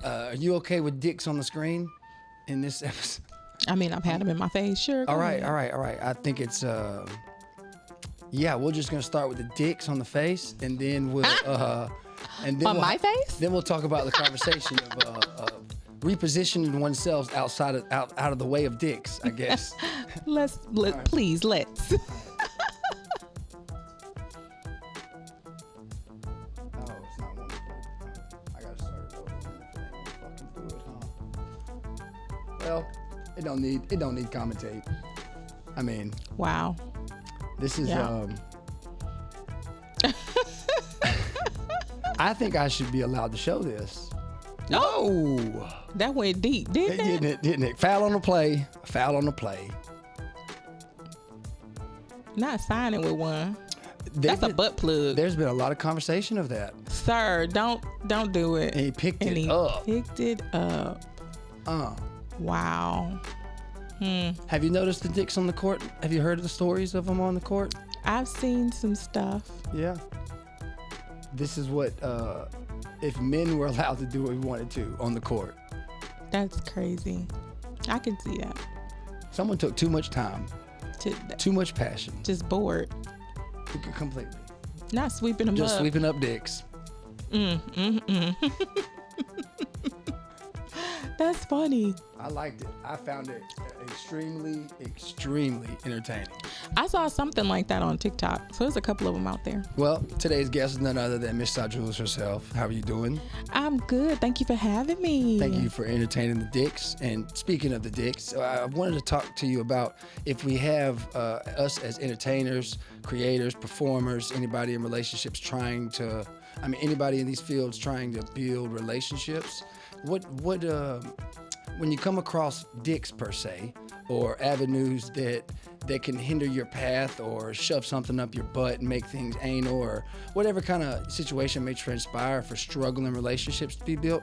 Are you okay with dicks on the screen in this episode? I mean, I've had them in my face. Sure. All right. I think it's yeah. We're just gonna start with the dicks on the face, and then we'll and then On my face? Then we'll talk about the conversation of repositioning oneself out of the way of dicks, I guess. Please, let's. Oh, it's not one. I gotta start it over if it ain't gonna fucking do it, huh? Well, it don't need commentate. I mean, Wow. this is Yeah. I think I should be allowed to show this. Oh, that went deep, didn't it? Didn't it? Foul on the play. Not signing with one. That's a butt plug. There's been a lot of conversation of that. Sir, don't do it. And he picked And it he up. picked it up. Wow. Have you noticed the dicks on the court? Have you heard of the stories of them on the court? I've seen some stuff. Yeah. This is what, if men were allowed to do what we wanted to on the court. That's crazy. I can see that. Someone took too much time, too much passion. Just bored. Completely. Not sweeping them Just up. sweeping up dicks. That's funny. I liked it. I found it extremely entertaining. I saw something like that on TikTok. So there's a couple of them out there. Well, today's guest is none other than Miss Sa Jules herself. How are you doing? I'm good. Thank you for having me. Thank you for entertaining the dicks. And speaking of the dicks, I wanted to talk to you about if we have us as entertainers, creators, performers, anybody in relationships anybody in these fields trying to build relationships. When you come across dicks per se, or avenues that can hinder your path or shove something up your butt and make things anal or whatever kind of situation may transpire for struggling relationships to be built,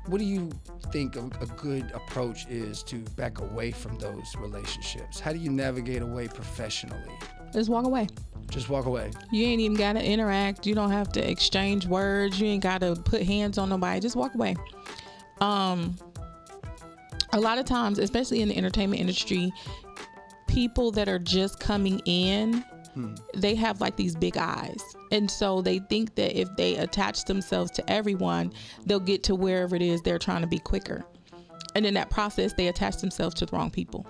what do you think a good approach is to back away from those relationships? How do you navigate away professionally? Just walk away. Just walk away. You ain't even got to interact. You don't have to exchange words. You ain't got to put hands on nobody. Just walk away. A lot of times, especially in the entertainment industry, people that are just coming in, they have like these big eyes. And so they think that if they attach themselves to everyone, they'll get to wherever it is they're trying to be quicker. And in that process, they attach themselves to the wrong people.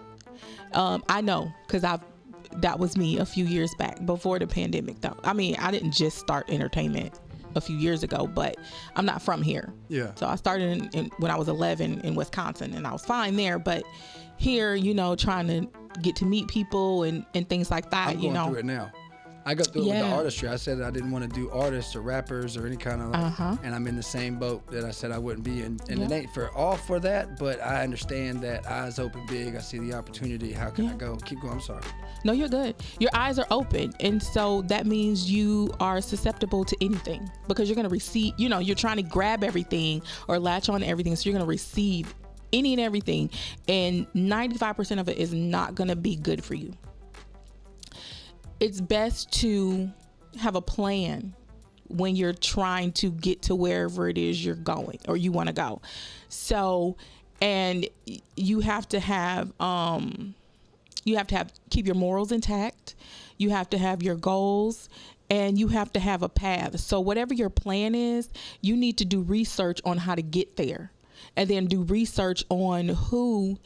I know, because that was me a few years back before the pandemic though. I mean, I didn't just start entertainment a few years ago, but I'm not from here. Yeah. So I started when I was 11 in Wisconsin, and I was fine there. But here, trying to get to meet people and things like that. I'm going through it now. I go through it with the artistry. I said I didn't want to do artists or rappers or any kind of and I'm in the same boat that I said I wouldn't be in. And it ain't for that, but I understand that eyes open big. I see the opportunity. How can I go? Keep going. I'm sorry. No, you're good. Your eyes are open. And so that means you are susceptible to anything because you're going to receive, you're trying to grab everything or latch on to everything. So you're going to receive any and everything. And 95% of it is not going to be good for you. It's best to have a plan when you're trying to get to wherever it is you're going or you want to go. So, and you have to have, keep your morals intact. You have to have your goals and you have to have a path. So whatever your plan is, you need to do research on how to get there and then do research on who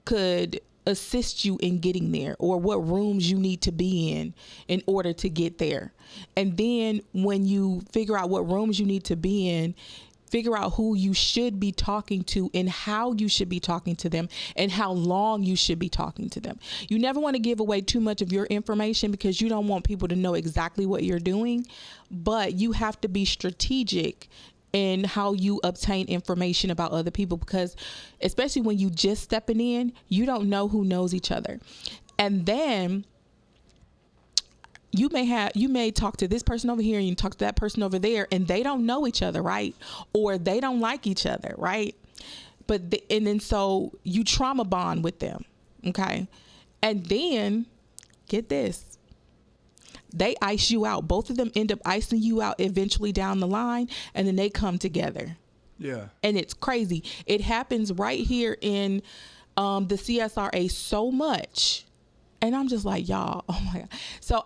could assist you in getting there or what rooms you need to be in order to get there. And then when you figure out what rooms you need to be in, figure out who you should be talking to and how you should be talking to them and how long you should be talking to them. You never want to give away too much of your information because you don't want people to know exactly what you're doing, but you have to be strategic in how you obtain information about other people because especially when you just stepping in, you don't know who knows each other. And then you may talk to this person over here and you talk to that person over there and they don't know each other, right? Or they don't like each other, right? And then so you trauma bond with them, okay? And then get this. They ice you out. Both of them end up icing you out eventually down the line, and then they come together. Yeah. And it's crazy. It happens right here in the CSRA so much. And I'm just like, y'all, oh my God. So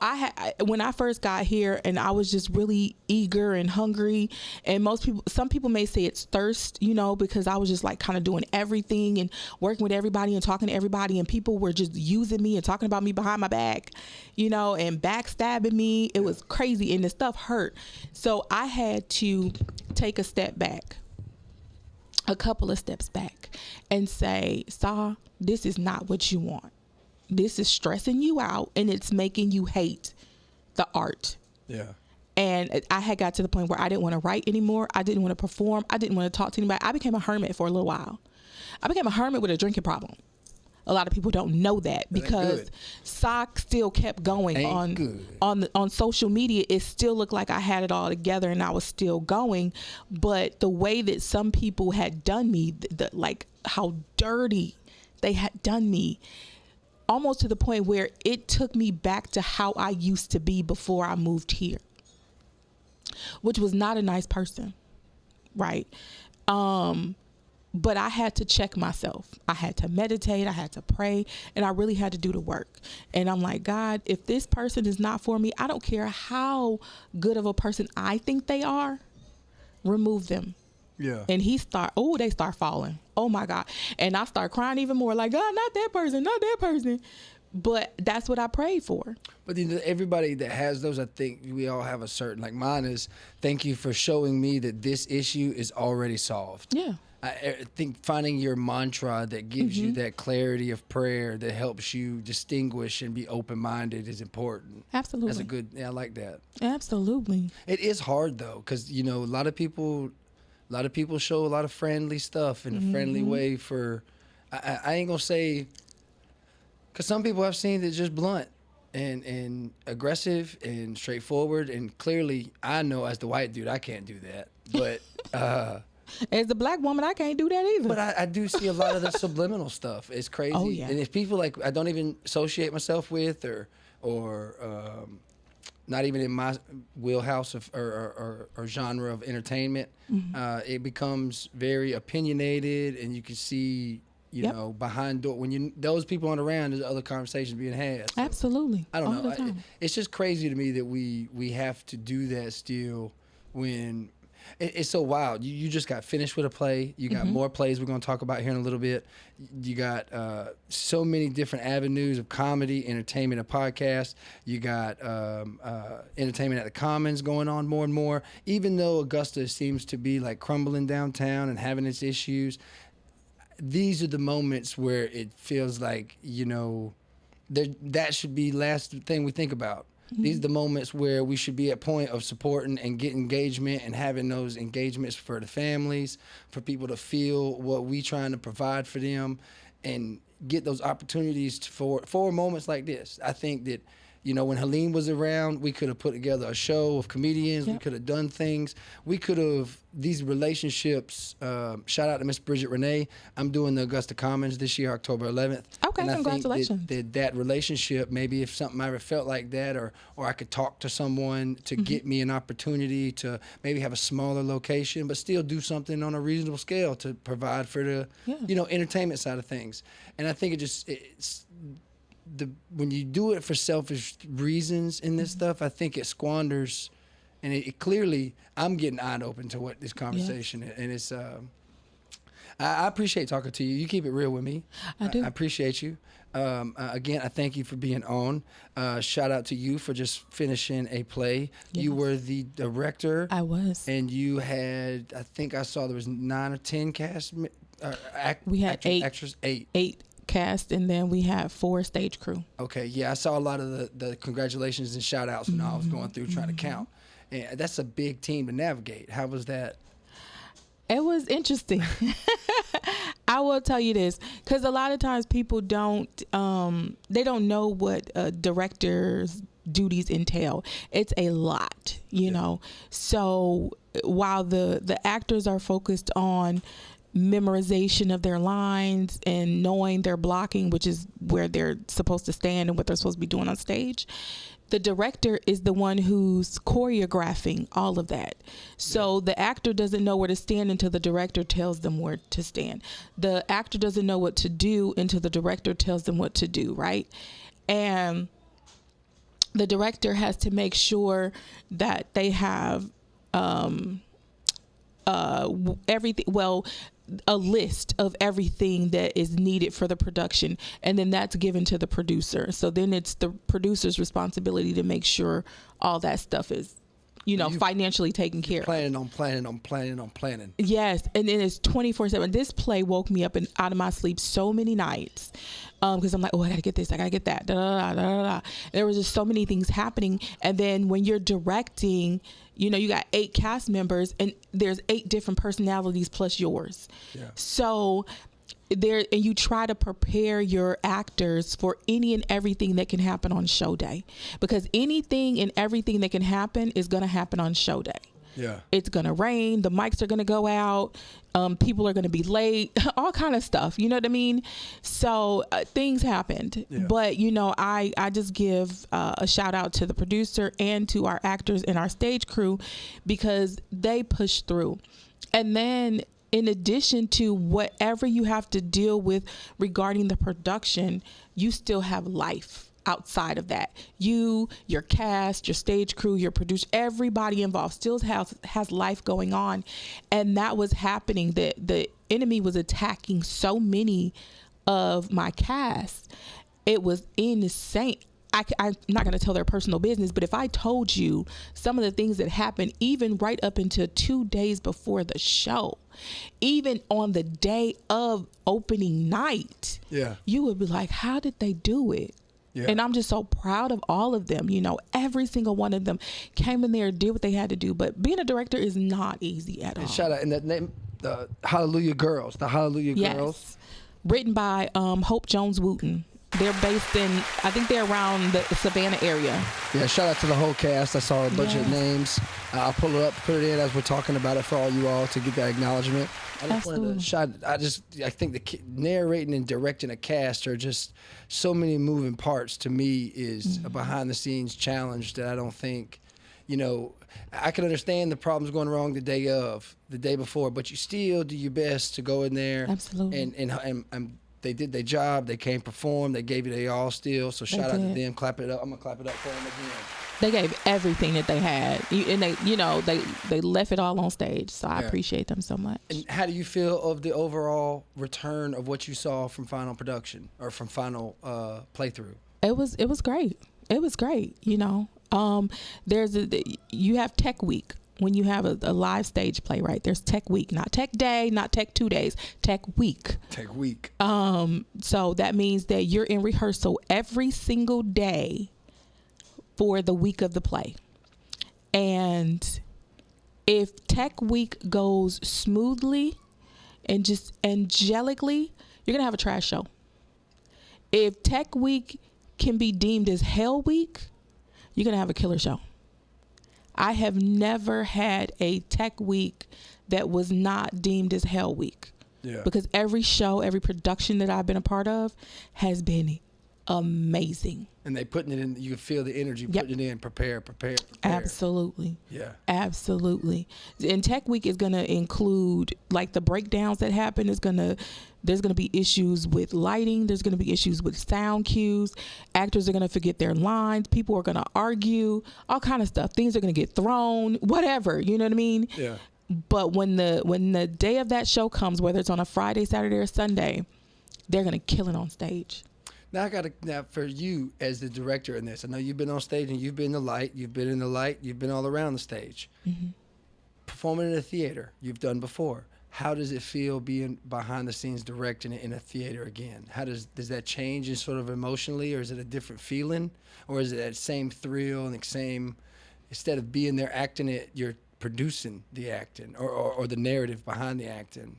when I first got here, and I was just really eager and hungry, and some people may say it's thirst, because I was just like kind of doing everything and working with everybody and talking to everybody, and people were just using me and talking about me behind my back, and backstabbing me. It was crazy, and the stuff hurt. So I had to take a couple of steps back and say, Sa, this is not what you want. This is stressing you out, and it's making you hate the art. Yeah. And I had got to the point where I didn't want to write anymore. I didn't want to perform. I didn't want to talk to anybody. I became a hermit for a little while. I became a hermit with a drinking problem. A lot of people don't know that, because Sock still kept going on social media. It still looked like I had it all together and I was still going. But the way that some people had done me, like how dirty they had done me, almost to the point where it took me back to how I used to be before I moved here, which was not a nice person, right? But I had to check myself. I had to meditate. I had to pray, and I really had to do the work. And I'm like, God, if this person is not for me, I don't care how good of a person I think they are, remove them. Yeah. And they start falling. Oh my God. And I start crying even more, like, God, not that person. But that's what I prayed for. But everybody that has those, I think we all have a certain, like mine is, thank you for showing me that this issue is already solved. Yeah. I think finding your mantra that gives you that clarity of prayer that helps you distinguish and be open-minded is important. Absolutely. I like that. Absolutely. It is hard though, because, a lot of people show a lot of friendly stuff in a friendly way for, I ain't gonna say, because some people I've seen that just blunt and aggressive and straightforward, and clearly I know as the white dude I can't do that, but as a black woman I can't do that either. But I do see a lot of the subliminal stuff. It's crazy. Oh, yeah. And if people like I don't even associate myself with or not even in my wheelhouse or genre of entertainment, it becomes very opinionated, and you can see, behind door when those people aren't around, there's other conversations being had. So, absolutely. I don't know. It's just crazy to me that we have to do that still when it's so wild. You just got finished with a play. You got more plays we're going to talk about here in a little bit. You got so many different avenues of comedy, entertainment, and podcast. You got entertainment at the Commons going on more and more. Even though Augusta seems to be like crumbling downtown and having its issues, these are the moments where it feels like, that should be last thing we think about. These are the moments where we should be at point of supporting and get engagement and having those engagements for the families, for people to feel what we trying to provide for them, and get those opportunities for moments like this. I think that, when Helene was around, we could have put together a show of comedians. Yep. We could have done things. We could have, these relationships, shout out to Miss Bridget Renee. I'm doing the Augusta Commons this year, October 11th. Okay, and congratulations. I think that relationship, maybe if something ever felt like that, or I could talk to someone to get me an opportunity to maybe have a smaller location, but still do something on a reasonable scale to provide for the, entertainment side of things. And I think when you do it for selfish reasons in this stuff, I think it squanders, and it clearly, I'm getting eyed open to what this conversation is, and it's, I appreciate talking to you. You keep it real with me. I do. I appreciate you. Again, I thank you for being on. Shout out to you for just finishing a play. Yes. You were the director. I was. And you had, I think I saw there was 9 or 10 cast. We had extras. 8. 8 cast, and then we had 4 stage crew. Okay, yeah, I saw a lot of the congratulations and shout outs when I was going through trying to count. And that's a big team to navigate. How was that? It was interesting. I will tell you this, because a lot of times people don't know what a director's duties entail. It's a lot, you know. So while the actors are focused on memorization of their lines and knowing their blocking, which is where they're supposed to stand and what they're supposed to be doing on stage, The director is the one who's choreographing all of that. So the actor doesn't know where to stand until the director tells them where to stand. The actor doesn't know what to do until the director tells them what to do, right? And the director has to make sure that they have everything, a list of everything that is needed for the production, and then that's given to the producer. So then it's the producer's responsibility to make sure all that stuff is, financially taken care of. Planning. Yes, and then it's 24/7. This play woke me up and out of my sleep so many nights, because I'm like, oh, I gotta get this, I gotta get that. Da, da, da, da, da. There was just so many things happening, and then when you're directing, you got 8 cast members, and there's 8 different personalities plus yours. Yeah. So and you try to prepare your actors for any and everything that can happen on show day, because anything and everything that can happen is going to happen on show day. Yeah. It's going to rain. The mics are going to go out. People are going to be late, all kind of stuff. You know what I mean? So things happened. Yeah. But, I just give a shout out to the producer and to our actors and our stage crew, because they pushed through. And then in addition to whatever you have to deal with regarding the production, you still have life outside of that. Your cast, your stage crew, your producer, everybody involved still has life going on. And that was happening. The enemy was attacking so many of my cast. It was insane. I'm not going to tell their personal business, but if I told you some of the things that happened, even right up until 2 days before the show, even on the day of opening night, you would be like, how did they do it? Yeah. And I'm just so proud of all of them. Every single one of them came in there, did what they had to do. But being a director is not easy at all. Shout out, and that name, the Hallelujah Girls, Girls. Written by Hope Jones Wooten. They're based in, I think they're around the Savannah area. Yeah, shout out to the whole cast. I saw a bunch of names. I'll pull it up, put it in as we're talking about it for all you all to get that acknowledgement. I think the narrating and directing a cast are just so many moving parts. To me, is a behind the scenes challenge that I don't think, I can understand the problems going wrong the day before, but you still do your best to go in there. Absolutely. And they did their job. They came perform. They gave it their all still. So shout out to them. Clap it up. I'm gonna clap it up for them again. They gave everything that they had, and they left it all on stage. So I appreciate them so much. And how do you feel of the overall return of what you saw from final production or from final playthrough? It was great. It was great. You have Tech Week. When you have a live stage play, right? There's Tech Week, not Tech Day, not Tech 2 days, Tech Week. Tech Week. So that means that you're in rehearsal every single day for the week of the play. And if Tech Week goes smoothly and just angelically, you're going to have a trash show. If Tech Week can be deemed as Hell Week, you're going to have a killer show. I have never had a Tech Week that was not deemed as Hell Week. Yeah. Because every show, every production that I've been a part of has been amazing. And they putting it in, you can feel the energy, putting it in, prepare. Absolutely. Yeah. Absolutely. And Tech Week is going to include, like, the breakdowns that happen. There's going to be issues with lighting. There's going to be issues with sound cues. Actors are going to forget their lines. People are going to argue, all kind of stuff. Things are going to get thrown, whatever. You know what I mean? Yeah. But when the day of that show comes, whether it's on a Friday, Saturday, or Sunday, they're going to kill it on stage. Now for you as the director in this, I know you've been on stage and you've been in the light, you've been all around the stage. Mm-hmm. Performing in a theater, you've done before. How does it feel being behind the scenes directing it in a theater again? How does that change and sort of emotionally, or is it a different feeling, or is it that same thrill and the same, instead of being there acting it, you're producing the acting or the narrative behind the acting?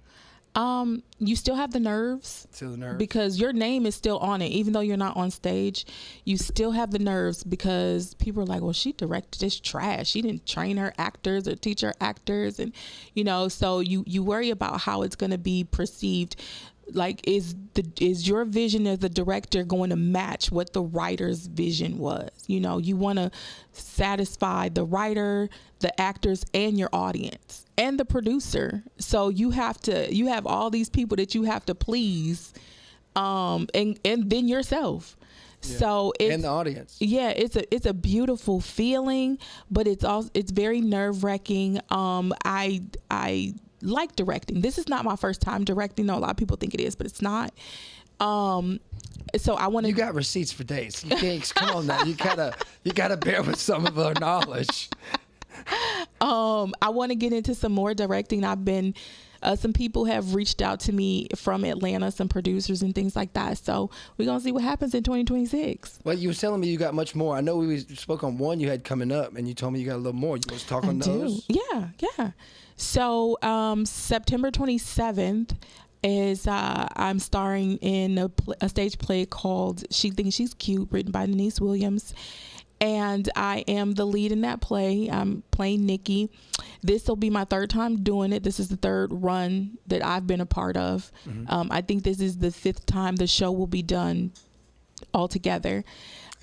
You still have the nerves. Still the nerves. Because your name is still on it. Even though you're not on stage, you still have the nerves, because people are like, well, she directed this trash. She didn't train her actors or teach her actors. And, so you worry about how it's going to be perceived. Like, is your vision as the director going to match what the writer's vision was? You know, you want to satisfy the writer, the actors, and your audience, and the producer. So you have all these people that you have to please, and then yourself. Yeah. So and the audience. Yeah, it's a beautiful feeling, but it's very nerve-wracking. I like directing. This is not my first time directing. No, a lot of people think it is, but it's not. So I want to. You got receipts for days. You can't. Come on now. You gotta bear with some of our knowledge. I want to get into some more directing. I've been. Some people have reached out to me from Atlanta, some producers and things like that. So we're going to see what happens in 2026. Well, you were telling me you got much more. I know we spoke on one you had coming up, and you told me you got a little more. You want to talk on those? Yeah. So September 27th is I'm starring in a stage play called She Thinks She's Cute, written by Denise Williams. And I am the lead in that play. I'm playing Nikki. This will be my third time doing it. This is the third run that I've been a part of. Mm-hmm. I think this is the fifth time the show will be done altogether.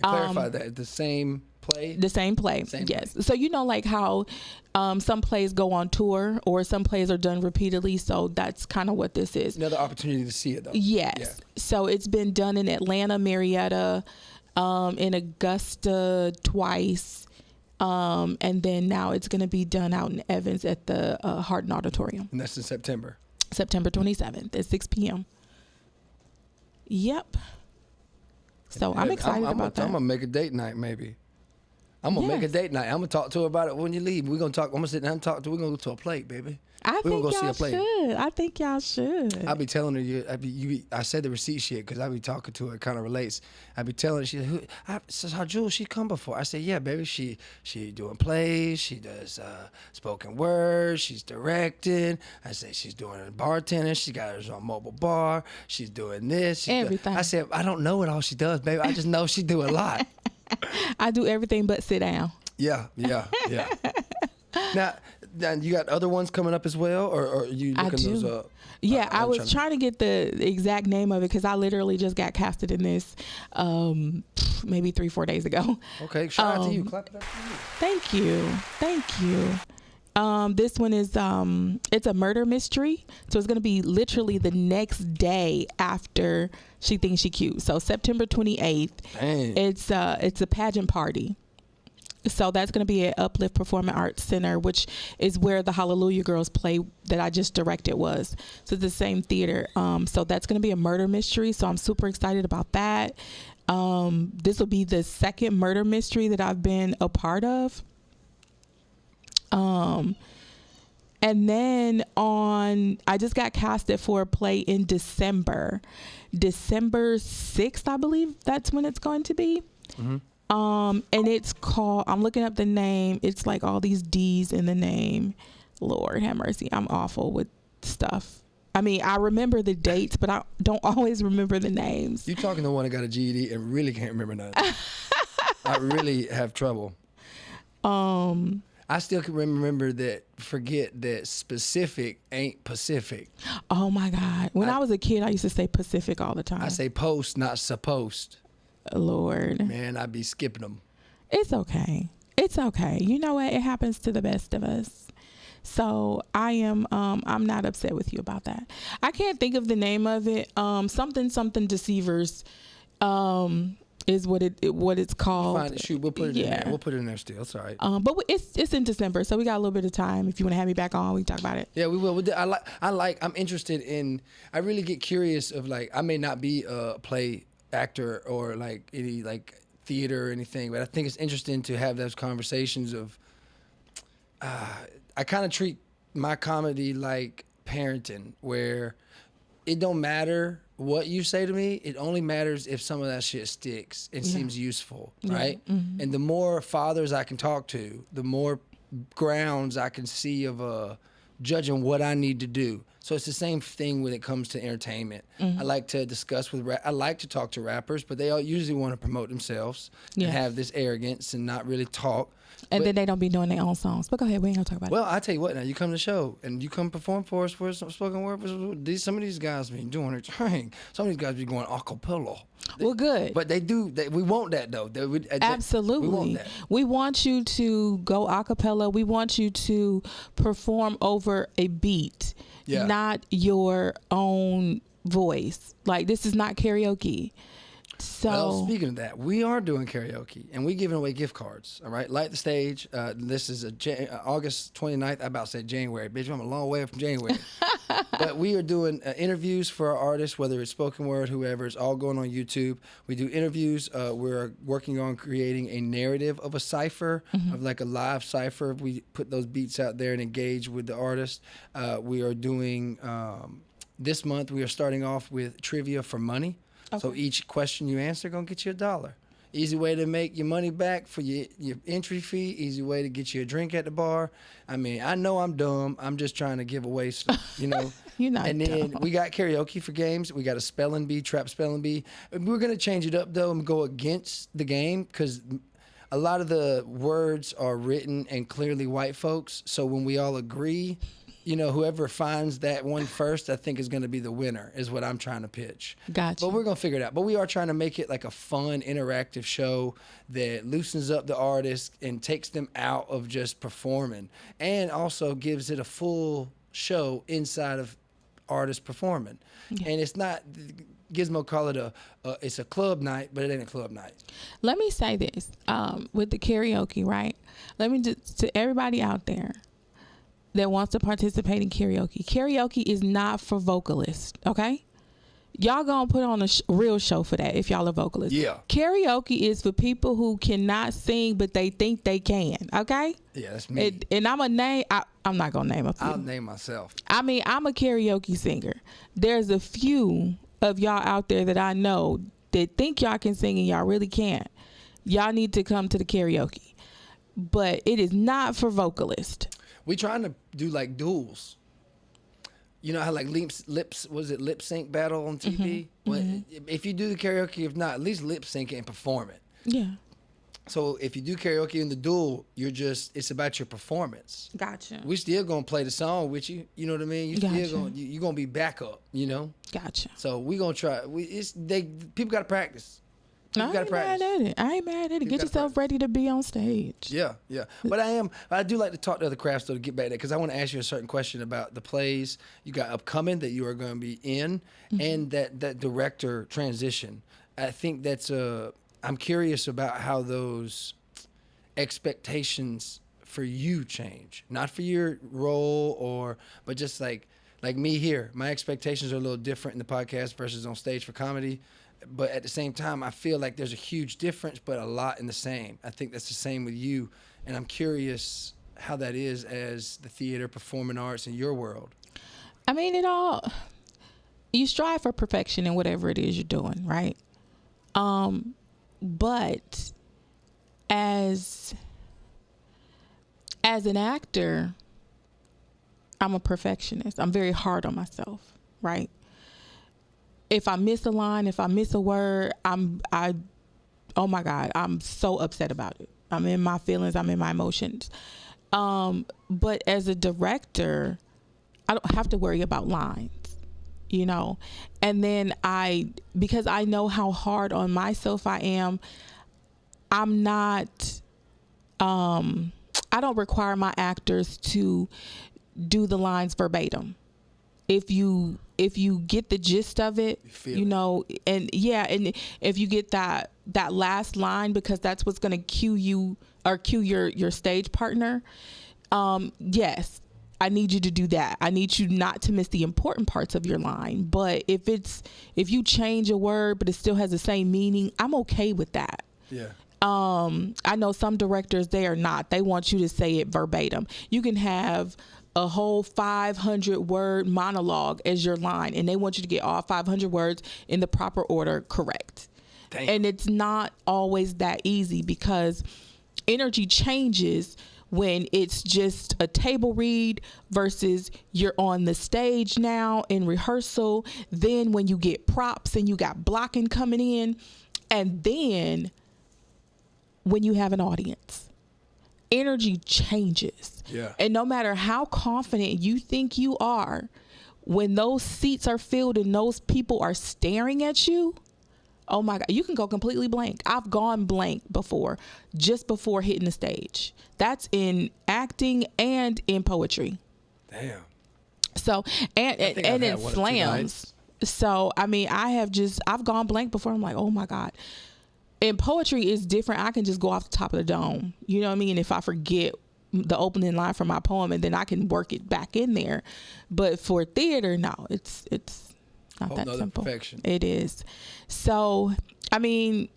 Clarify that. The same play? The same play, yes. Play. So you know, like how some plays go on tour or some plays are done repeatedly. So that's kind of what this is. Another opportunity to see it, though. Yes. Yeah. So it's been done in Atlanta, Marietta, in Augusta twice, and then now it's going to be done out in Evans at the Hardin Auditorium. And that's in September. September 27th at 6 p.m. Yep. So I'm excited about that. I'm going to make a date night maybe. I'm going to make a date night. I'm going to talk to her about it when you leave. We're going to talk. I'm going to sit down and talk to her. We're going to go to a plate, baby. I think y'all should. I'll be telling her, I said the receipt shit because I be talking to her. It kind of relates. I be telling her, she says, Sa Jules, she come before. I said, yeah, baby. She doing plays. She does spoken word. She's directing. I said, she's doing bartending. She got her own mobile bar. She's doing this. Everything. I said, I don't know what all she does, baby. I just know she do a lot. I do everything but sit down. Yeah. Now, you got other ones coming up as well, or are you looking those up? Yeah, I was trying to get the exact name of it because I literally just got casted in this maybe 3-4 days ago. Okay, shout out to you. Clap it up for you. Thank you. This one is it's a murder mystery, so it's gonna be literally the next day after She Thinks She Cute. So September 28th. Dang. It's a pageant party. So that's going to be at Uplift Performing Arts Center, which is where the Hallelujah Girls play that I just directed was. So it's the same theater. So that's going to be a murder mystery. So I'm super excited about that. This will be the second murder mystery that I've been a part of. And then I just got casted for a play in December 6th, I believe that's when it's going to be. Mm-hmm. And it's called, I'm looking up the name. It's like all these D's in the name. Lord have mercy. I'm awful with stuff. I mean, I remember the dates, but I don't always remember the names. You talking to one that got a GED and really can't remember nothing. I really have trouble. I still can remember forget that specific ain't Pacific. Oh my God. When I was a kid, I used to say Pacific all the time. I say post, not supposed. Lord. Man, I'd be skipping them. It's okay. You know what? It happens to the best of us. So I'm not upset with you about that. I can't think of the name of it. Something Deceivers, is what it's called. Fine, shoot, we'll put it in there. We'll put it in there still. It's all right. But it's in December, so we got a little bit of time. If you want to have me back on, we can talk about it. Yeah, we will. I'm interested in, I really get curious of I may not be a play actor or any theater or anything, but I think it's interesting to have those conversations of I kind of treat my comedy like parenting, where it don't matter what you say to me, it only matters if some of that shit sticks and seems useful, right? Mm-hmm. And the more fathers I can talk to, the more grounds I can see of judging what I need to do. So it's the same thing when it comes to entertainment. Mm-hmm. I like to discuss I like to talk to rappers, but they all usually want to promote themselves Yeah. and have this arrogance and not really talk. And But- then they don't be doing their own songs. But go ahead, we ain't gonna talk about Well, I tell you what. Now you come to the show and you come perform for us for some spoken word. Some of these guys be doing their thing. Some of these guys be going a cappella. it. Well, good. But they do. We want that though. Absolutely. We want that. We want you to go a cappella. We want you to perform over a beat, Yeah. not your own voice. Like, this is not karaoke. So, Well, speaking of that, we are doing karaoke and we're giving away gift cards. All right, Light the Stage. This is August 29th. I about to say January, bitch. I'm a long way from January. But we are doing interviews for our artists, whether it's spoken word, whoever. It's all going on YouTube. We do interviews. We're working on creating a narrative of a cipher, of like a live cipher. We put those beats out there and engage with the artist. We are doing this month. We are starting off with trivia for money. Okay. So each question you answer gonna get you $1. Easy way to make your money back for your entry fee. Easy way to get you a drink at the bar. I mean, I know I'm dumb. I'm just trying to give away some, you know. You're not And then dumb. we got karaoke for games. We got a spelling bee, trap spelling bee. We're gonna change it up though and go against the game because a lot of the words are written and clearly white folks. So when we all agree, you know, whoever finds that one first, I think is going to be the winner, is what I'm trying to pitch. Gotcha. But we're going to figure it out. But we are trying to make it like a fun, interactive show that loosens up the artist and takes them out of just performing and also gives it a full show inside of artists performing. Yeah. And it's not, Gizmo call it it's a club night, but it ain't a club night. Let me say this with the karaoke, right? Let me just, to everybody out there that wants to participate in karaoke is not for vocalists, okay? Y'all gonna put on a real show for that if y'all are vocalists. Yeah. Karaoke is for people who cannot sing but they think they can, okay? Yeah, that's me. And I'm not gonna name a few. I'll name myself. I mean, I'm a karaoke singer. There's a few of y'all out there that I know that think y'all can sing and y'all really can't. Y'all need to come to the karaoke. But it is not for vocalists. We trying to do like duels. You know how like lip sync battle on TV? Well, if you do the karaoke, if not, at least lip sync it and perform it. Yeah. So if you do karaoke in the duel, it's about your performance. Gotcha. We still gonna play the song with you. You know what I mean? You Gotcha. still you're gonna be backup. You know. Gotcha. So we gonna try. People gotta practice. I People gotta ain't mad practice. at it. I ain't mad at it. People Get gotta yourself ready to be on stage. Yeah, yeah. But I do like to talk to other crafts though to get back there because I want to ask you a certain question about the plays you got upcoming that you are going to be in and that director transition. I think that's I'm curious about how those expectations for you change, not for your role but just like me here. My expectations are a little different in the podcast versus on stage for comedy. But at the same time, I feel like there's a huge difference, but a lot in the same. I think that's the same with you. And I'm curious how that is as the theater, performing arts in your world. I mean, you strive for perfection in whatever it is you're doing, right? But as an actor, I'm a perfectionist. I'm very hard on myself, right? If I miss a line, if I miss a word, oh my God, I'm so upset about it. I'm in my feelings, I'm in my emotions. But as a director, I don't have to worry about lines, you know? And then because I know how hard on myself I am, I'm not, I don't require my actors to do the lines verbatim. If you get the gist of it, you know, and if you get that last line, because that's what's going to cue you or cue your stage partner. Yes, I need you to do that. I need you not to miss the important parts of your line. But if you change a word, but it still has the same meaning, I'm okay with that. Yeah. I know some directors, they are not. They want you to say it verbatim. You can have a whole 500 word monologue as your line, and they want you to get all 500 words in the proper order correct. Dang. And it's not always that easy because energy changes when it's just a table read versus you're on the stage now in rehearsal, then when you get props and you got blocking coming in, and then when you have an audience, energy changes. Yeah. And no matter how confident you think you are, when those seats are filled and those people are staring at you, oh my God, you can go completely blank. I've gone blank before, just before hitting the stage. That's in acting and in poetry. Damn. So, and in slams. So, I mean, I've gone blank before. I'm like, oh my God. In poetry, it's different. I can just go off the top of the dome. You know what I mean? If I forget the opening line from my poem, and then I can work it back in there. But for theater, no, it's not that simple. Perfection. It is. So, I mean,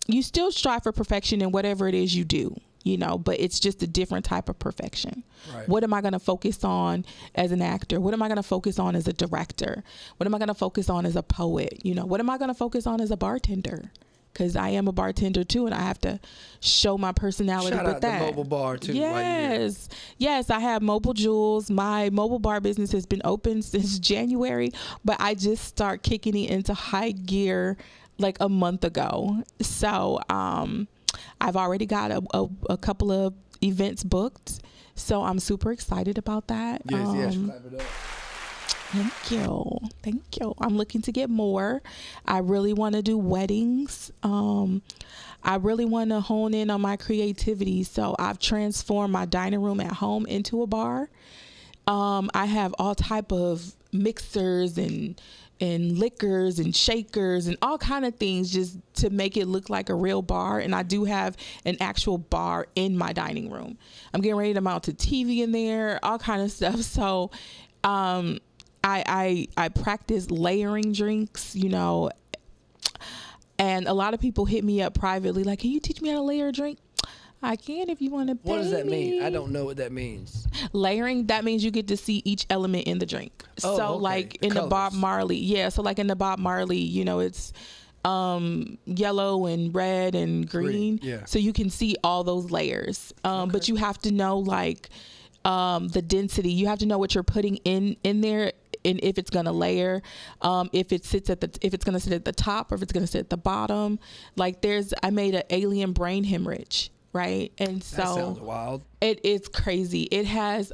you still strive for perfection in whatever it is you do, you know, but it's just a different type of perfection. Right. What am I going to focus on as an actor? What am I going to focus on as a director? What am I going to focus on as a poet? You know, what am I going to focus on as a bartender? Because I am a bartender too, and I have to show my personality Shout with out that. the mobile bar too. Yes, yes, I have Sa Jules. My mobile bar business has been open since January, but I just start kicking it into high gear like a month ago. So I've already got a couple of events booked, so I'm super excited about that. Yes, clap it up. Thank you. I'm looking to get more. I really want to do weddings. I really want to hone in on my creativity. So I've transformed my dining room at home into a bar. I have all type of mixers and liquors and shakers and all kind of things just to make it look like a real bar. And I do have an actual bar in my dining room. I'm getting ready to mount a TV in there, all kind of stuff. So, I practice layering drinks, you know, and a lot of people hit me up privately like, can you teach me how to layer a drink? I can if you want to pay What does that me. mean? I don't know what that means. Layering, that means you get to see each element in the drink. Oh, so okay. like The in colors. the Bob Marley, so like in the Bob Marley, you know, it's yellow and red and green. Yeah. So you can see all those layers. But you have to know like the density. You have to know what you're putting in there. And if it's gonna layer, if it's gonna sit at the top or if it's gonna sit at the bottom. Like I made an alien brain hemorrhage, right? And so That sounds wild. it's crazy. It has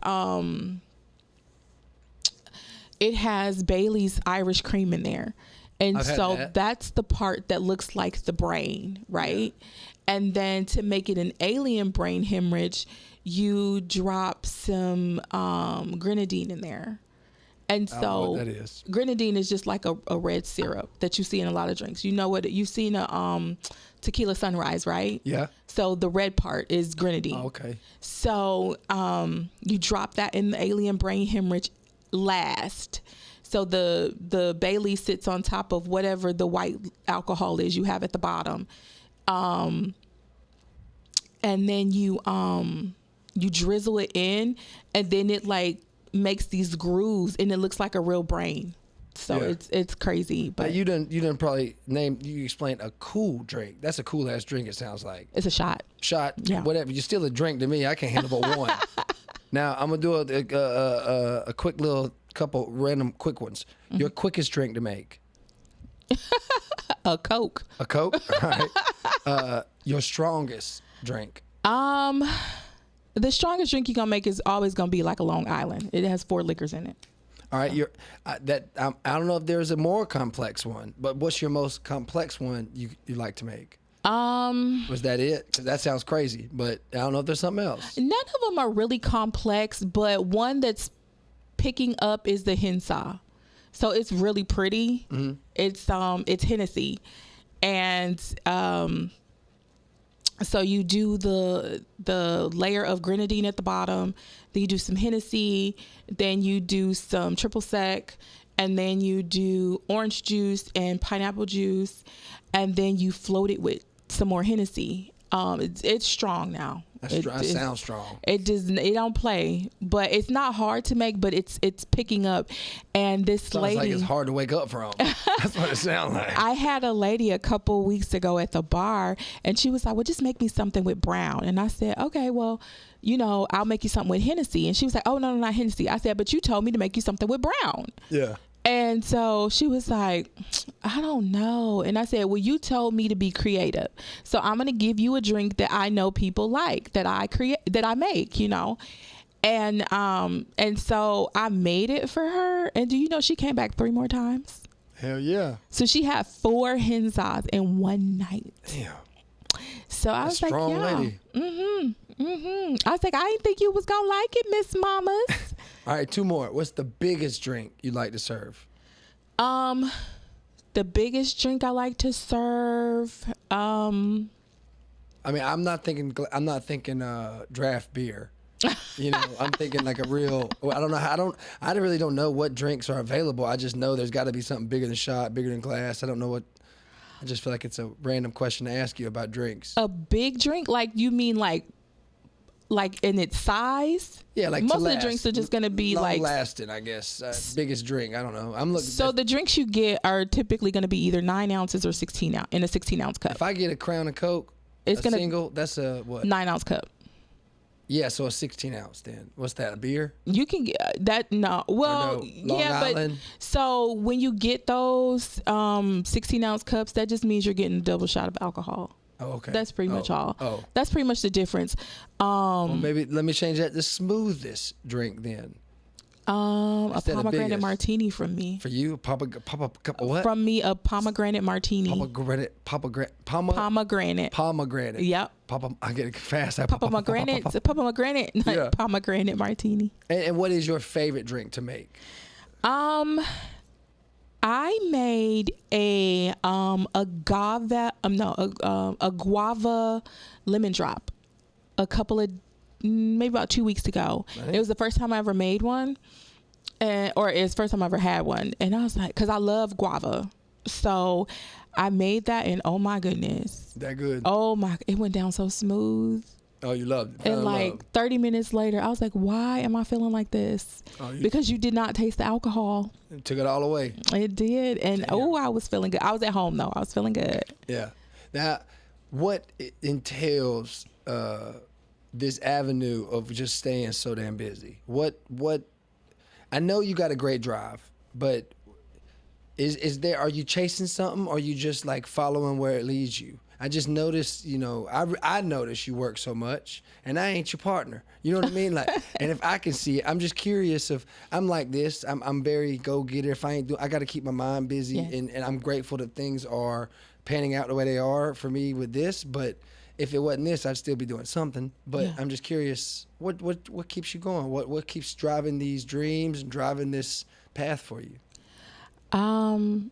Bailey's Irish cream in there, and I've had so that. that's the part that looks like the brain, right? Yeah. And then to make it an alien brain hemorrhage, you drop some grenadine in there. And I don't know so what that is. grenadine is just like a red syrup that you see in a lot of drinks. You know what? You've seen a tequila sunrise, right? Yeah. So the red part is grenadine. Oh, okay. So you drop that in the alien brain hemorrhage last. So the Bailey sits on top of whatever the white alcohol is you have at the bottom. And then you drizzle it in, and then it like makes these grooves and it looks like a real brain. So Yeah. it's crazy. But you didn't probably you explained a cool drink. That's a cool ass drink. It sounds like it's a shot. Yeah. Whatever. You're still a drink to me. I can't handle but one. Now I'm gonna do a quick little couple random quick ones. Mm-hmm. Your quickest drink to make. A Coke. A Coke. All right. Your strongest drink. The strongest drink you're gonna make is always gonna be like a Long Island. It has 4 liquors in it. All right. I don't know if there's a more complex one, but what's your most complex one you like to make? Was that it? 'Cause that sounds crazy, but I don't know if there's something else. None of them are really complex, but one that's picking up is the Hensa. So it's really pretty. Mm-hmm. It's Hennessy, and so you do the layer of grenadine at the bottom, then you do some Hennessy, then you do some triple sec, and then you do orange juice and pineapple juice, and then you float it with some more Hennessy. It's strong now. That sounds strong. It don't play, but it's not hard to make, but it's picking up. And this Sounds lady, like it's hard to wake up from. That's what it sounds like. I had a lady a couple weeks ago at the bar, and she was like, well, just make me something with brown. And I said, okay, well, I'll make you something with Hennessy. And she was like, oh, no, not Hennessy. I said, but you told me to make you something with brown. Yeah. And so she was like, I don't know. And I said, well, you told me to be creative. So I'm going to give you a drink that I know people like, that I make, And so I made it for her. And do you know she came back 3 more times? Hell yeah. So she had 4 Henzas in one night. Damn. So I was like, strong lady. I was like, I didn't think you was going to like it, Miss Mamas. All right, 2 more. What's the biggest drink you like to serve? The biggest drink I like to serve. I mean, I'm not thinking draft beer. I'm thinking like a real. I don't know. I really don't know what drinks are available. I just know there's got to be something bigger than shot, bigger than glass. I don't know what. I just feel like it's a random question to ask you about drinks. A big drink, like you mean like in its size? Yeah, like most of the drinks are just gonna be long lasting, I guess. Biggest drink, I don't know. I'm looking. So the drinks you get are typically gonna be either 9 ounces or 16 ounce in a 16-ounce cup. If I get a Crown and Coke, it's gonna single. That's a what? 9-ounce cup. Yeah, so a 16 ounce then. What's that, a beer? You can get that, no. Well, Long Island? But so when you get those 16-ounce cups, that just means you're getting a double shot of alcohol. Oh, okay. That's pretty much all. Oh. That's pretty much the difference. Well, maybe let me change that to smoothest drink then. A pomegranate martini from me. For you, what? From me, a pomegranate martini. Pomegranate. Yep. I get it fast. Pomegranate martini. And what is your favorite drink to make? I made a guava lemon drop maybe about 2 weeks ago. Right. It was the first time I ever made one, or it's the first time I ever had one. And I was like, because I love guava. So I made that, and oh my goodness. That good? Oh my, it went down so smooth. Oh, you loved it. And like 30 minutes later, I was like, why am I feeling like this? Because you did not taste the alcohol. It took it all away. It did. And I was feeling good. I was at home though. I was feeling good. Yeah. Now, what entails this avenue of just staying so damn busy? What I know you got a great drive, but are you chasing something, or are you just like following where it leads you? I just noticed, I noticed you work so much, and I ain't your partner. You know what I mean? Like, and if I can see it, I'm just curious if I'm like this. I'm very go-getter. If I got to keep my mind busy, yeah. and I'm grateful that things are panning out the way they are for me with this. But if it wasn't this, I'd still be doing something. But yeah. I'm just curious, what keeps you going? What keeps driving these dreams and driving this path for you? I'm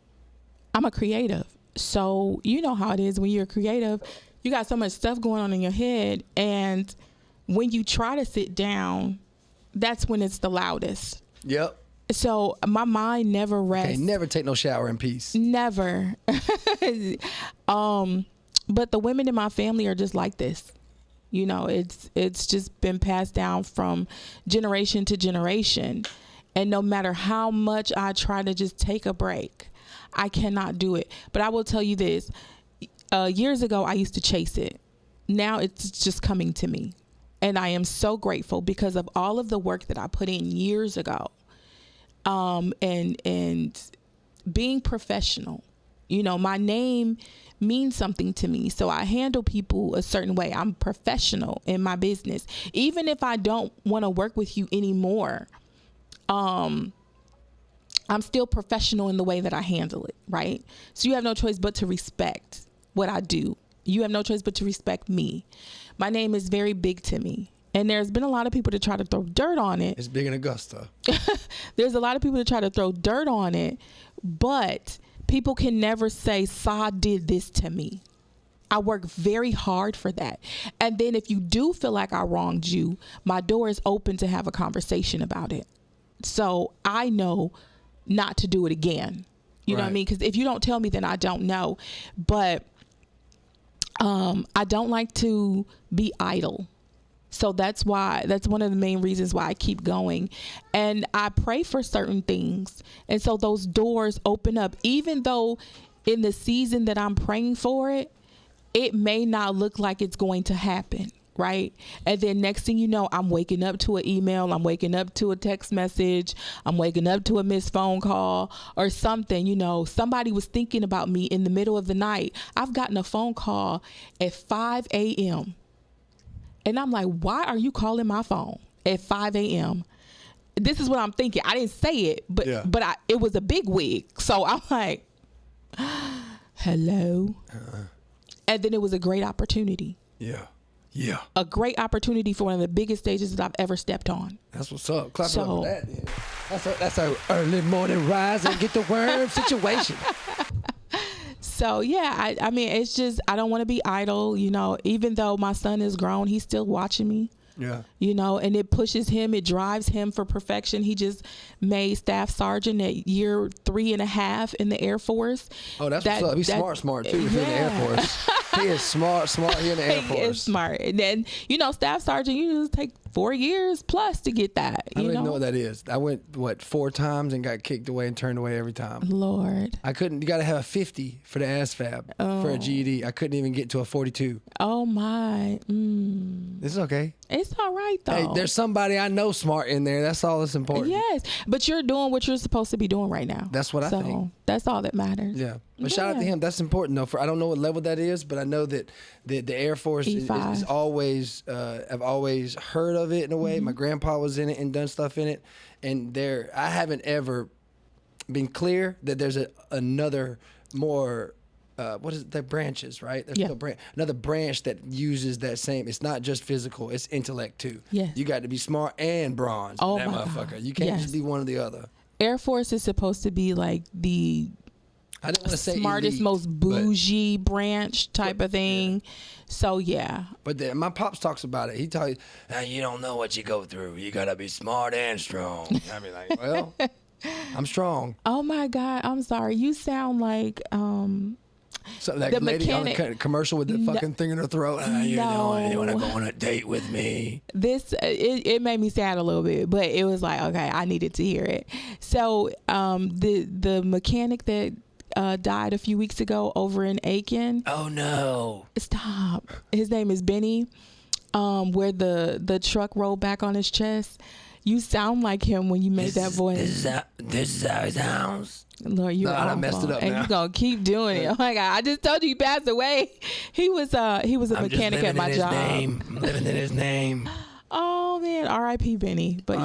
a creative. So you know how it is when you're creative, you got so much stuff going on in your head, and when you try to sit down, that's when it's the loudest. Yep. So my mind never rests. Okay, never take no shower in peace. Never. But the women in my family are just like this. It's just been passed down from generation to generation. And no matter how much I try to just take a break, I cannot do it. But I will tell you this. Years ago, I used to chase it. Now it's just coming to me. And I am so grateful because of all of the work that I put in years ago. And being professional. My name means something to me. So I handle people a certain way. I'm professional in my business. Even if I don't want to work with you anymore, I'm still professional in the way that I handle it, right? So you have no choice but to respect what I do. You have no choice but to respect me. My name is very big to me. And there's been a lot of people to try to throw dirt on it. It's big in Augusta. There's a lot of people to try to throw dirt on it, but people can never say, Sa did this to me. I work very hard for that. And then if you do feel like I wronged you, my door is open to have a conversation about it. So I know not to do it again. You know what I mean? Because if you don't tell me, then I don't know. But I don't like to be idle. So that's one of the main reasons why I keep going. And I pray for certain things. And so those doors open up, even though in the season that I'm praying for it, it may not look like it's going to happen. Right. And then next thing you know, I'm waking up to an email. I'm waking up to a text message. I'm waking up to a missed phone call or something. You know, somebody was thinking about me in the middle of the night. I've gotten a phone call at 5 a.m. And I'm like, why are you calling my phone at 5 a.m.? This is what I'm thinking. I didn't say it, but it was a big wig. So I'm like, hello. And then it was a great opportunity. Yeah. Yeah. A great opportunity for one of the biggest stages that I've ever stepped on. That's what's up. Clap it up for that. Then. That's our early morning rise and get the word situation. So, yeah, I mean, it's just, I don't want to be idle. You know, even though my son is grown, he's still watching me. Yeah. You know, and it pushes him, it drives him for perfection. He just made staff sergeant at year 3.5 in the Air Force. Oh, that's what's up. He's smart too. He's in the Air Force. He is smart here in the Air Force. He is smart. And then, you know, staff sergeant, you just take 4 years plus to get that. I don't even know what that is. I went, 4 times and got kicked away and turned away every time. Lord. I couldn't, you got to have a 50 for the ASVAB for a GED. I couldn't even get to a 42. Oh, my. It's okay. It's all right, though. Hey, there's somebody I know smart in there. That's all that's important. Yes, but you're doing what you're supposed to be doing right now. That's what I think. That's all that matters. Yeah. But shout out to him. That's important, though. I don't know what level that is, but I know that the Air Force is always, I've always heard of it in a way. My grandpa was in it and done stuff in it. And I haven't ever been clear that there's another more, what is it? They're branches, right? There's still another branch that uses that same. It's not just physical; it's intellect too. Yes. You got to be smart and bronze. Oh that my motherfucker. God. You can't just be one or the other. Air Force is supposed to be like the I didn't want to say smartest, elite, most bougie branch type of thing. Yeah. So yeah. But my pops talks about it. He tells you, you don't know what you go through. You gotta be smart and strong. I be like, well, I'm strong. Oh my God, I'm sorry. You sound like so that the lady mechanic, on the commercial with the fucking thing in her throat. You want to go on a date with me? This it made me sad a little bit, but it was like, okay, I needed to hear it. So the mechanic that died a few weeks ago over in Aiken. Oh no! Stop. His name is Benny. Where the truck rolled back on his chest. You sound like him when you made that voice. This is how it sounds. Lord, you're I messed it up and now. you're gonna keep doing it. Oh my God! I just told you he passed away. He was a mechanic at my job. I'm living in his name. Oh man, R.I.P. Benny. But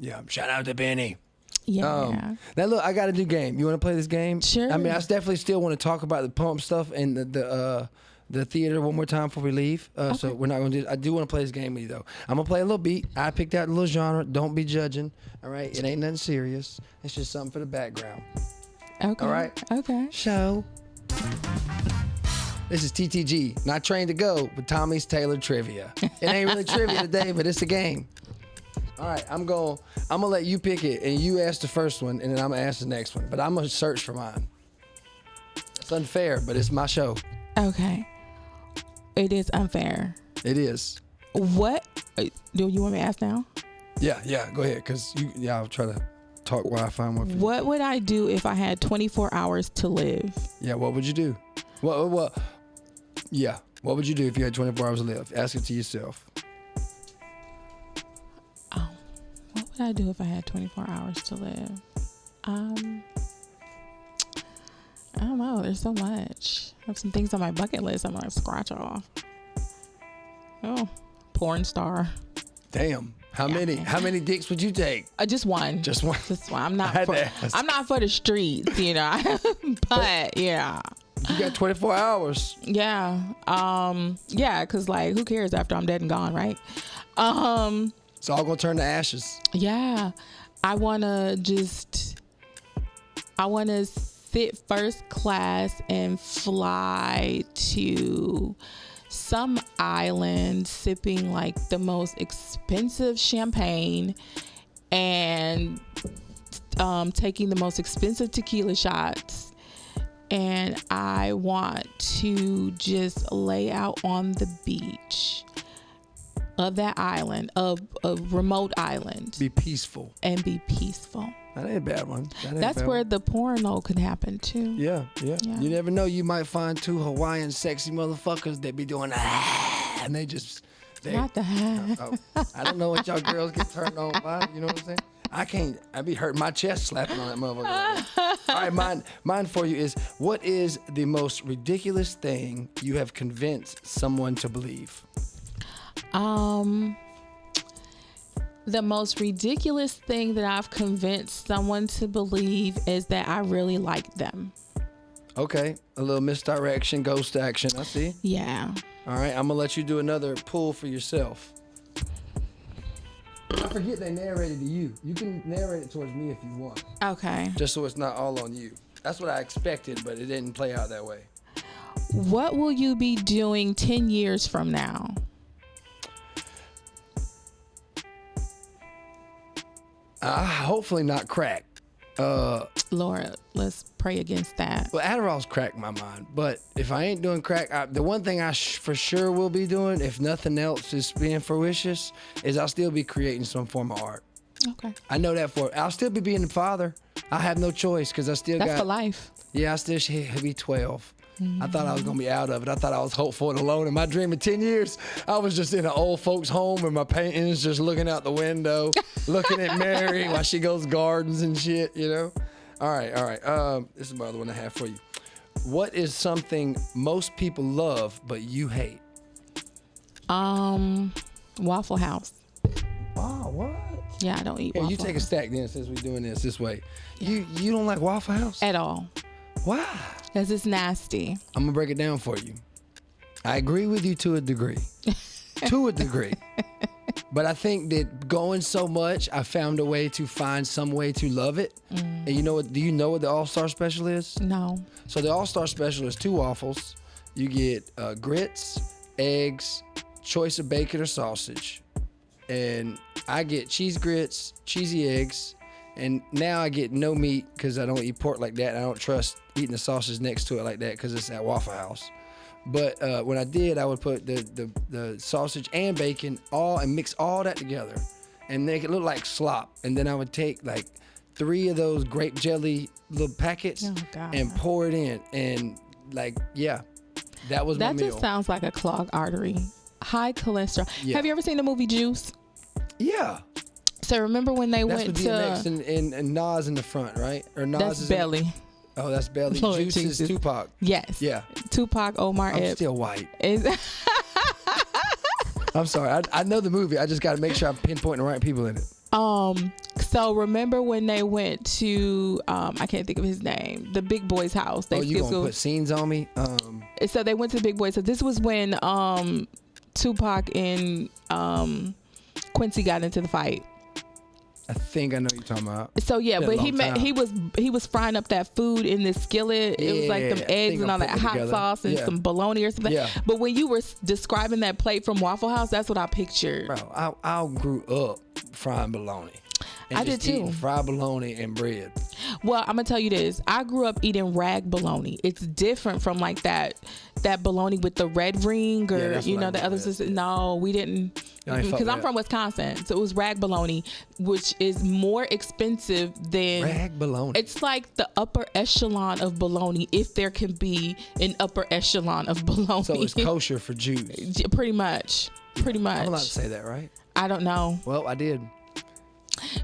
yeah. Shout out to Benny. Yeah. Now look, I got a new game. You want to play this game? Sure. I mean, I definitely still want to talk about the pump stuff and the theater one more time before we leave. So we're not going to do. I do want to play this game with you though. I'm gonna play a little beat. I picked out a little genre. Don't be judging. All right, it ain't nothing serious. It's just something for the background. Okay. All right. Okay. So this is TTG, not trained to go, but Tommy's Tailored Trivia. It ain't really trivia today, but it's a game. All right, I'm gonna let you pick it, and you ask the first one, and then I'm gonna ask the next one. But I'm gonna search for mine. It's unfair, but it's my show. Okay. It is unfair. It is. What do you want me to ask now? Yeah. Go ahead, cause I'll try to talk while I find one for you. What would I do if I had 24 hours to live? Yeah, what would you do? What? Yeah, what would you do if you had 24 hours to live? Ask it to yourself. What would I do if I had 24 hours to live? I don't know. There's so much. I have some things on my bucket list I'm gonna scratch off. Oh, porn star. Damn. How many dicks would you take? Just one. Just one. I'm not for the streets, you know. but yeah. You got 24 hours. Yeah. Yeah, because like who cares after I'm dead and gone, right? It's all gonna turn to ashes. Yeah. I wanna sit first class and fly to some island sipping like the most expensive champagne and taking the most expensive tequila shots. And I want to just lay out on the beach of that island, of a remote island, Be peaceful. and be peaceful. That ain't a bad one. That's where the porno could happen too. Yeah. Yeah. You never know. You might find two Hawaiian sexy motherfuckers that be doing and they just. Not the I don't know what y'all girls get turned on by. You know what I'm saying? I can't. I be hurting my chest slapping on that motherfucker. All right, mine for you is: what is the most ridiculous thing you have convinced someone to believe? The most ridiculous thing that I've convinced someone to believe is that I really like them. Okay, a little misdirection, ghost action. I see. Yeah. All right, I'm gonna let you do another pull for yourself. I forget they narrated to you. You can narrate it towards me if you want. Okay. Just so it's not all on you. That's what I expected, but it didn't play out that way. What will you be doing 10 years from now? Hopefully not crack. Lord, let's pray against that. Well, Adderall's cracked my mind, but if I ain't doing crack, the one thing I for sure will be doing, if nothing else is being fruitious, is I'll still be creating some form of art. Okay. I know that I'll still be being a father. I have no choice because I still That's got. for life. Yeah, I still should be 12. I thought I was gonna be out of it. I thought I was hopeful and alone. In my dream of 10 years, I was just in an old folks' home with my paintings, just looking out the window, looking at Mary while she goes gardens and shit. You know. All right. This is my other one I have for you. What is something most people love but you hate? Waffle House. Oh, what? Yeah, I don't eat Here, Waffle you take a House stack then, since we're doing this way. You don't like Waffle House? at all. Why? Because it's nasty. I'm gonna break it down for you. I agree with you to a degree. But I think that going so much, I found a way to find some way to love it. And you know what? Do you know what the All-Star Special is? No. So the All-Star Special is 2 waffles. You get grits, eggs, choice of bacon or sausage. And I get cheese grits, cheesy eggs, and now I get no meat because I don't eat pork like that. I don't trust eating the sausage next to it like that because it's at Waffle House. But when I did, I would put the sausage and bacon and mix all that together and make it look like slop. And then I would take like 3 of those grape jelly little packets and pour it in. And that was my meal. That just sounds like a clogged artery. High cholesterol. Yeah. Have you ever seen the movie Juice? Yeah. So remember when they That's went with to... DMX and Nas in the front, right? Or Nas That's is Belly. Oh, that's Belly. Lord Juice Jesus. is Tupac. Yes. Yeah. Tupac, Omar I'm Epps. still white. Is I'm sorry. I know the movie. I just got to make sure I'm pinpointing the right people in it. So remember when they went to I can't think of his name, the Big Boy's house. They You gonna put scenes on me? So they went to the Big Boy. So this was when Tupac and Quincy got into the fight. I think I know what you're talking about. So yeah, but Been a he was frying up that food in the skillet. It was like them Yeah, I eggs think and all I'm that putting it hot together. sauce and Yeah. some bologna or something. Yeah. But when you were describing that plate from Waffle House, that's what I pictured. Bro, I grew up frying bologna. And I did just too. eating fried bologna and bread. Well, I'm gonna tell you this. I grew up eating rag bologna. It's different from like that bologna with the red ring or that's you what know I the grew others. up with. No, we didn't. Y'all ain't fuck Because with I'm that. from Wisconsin, so it was rag bologna, which is more expensive than Rag bologna. It's like the upper echelon of bologna, if there can be an upper echelon of bologna. So it's kosher for Jews. Pretty much. I'm allowed to say that, right? I don't know. Well, I did.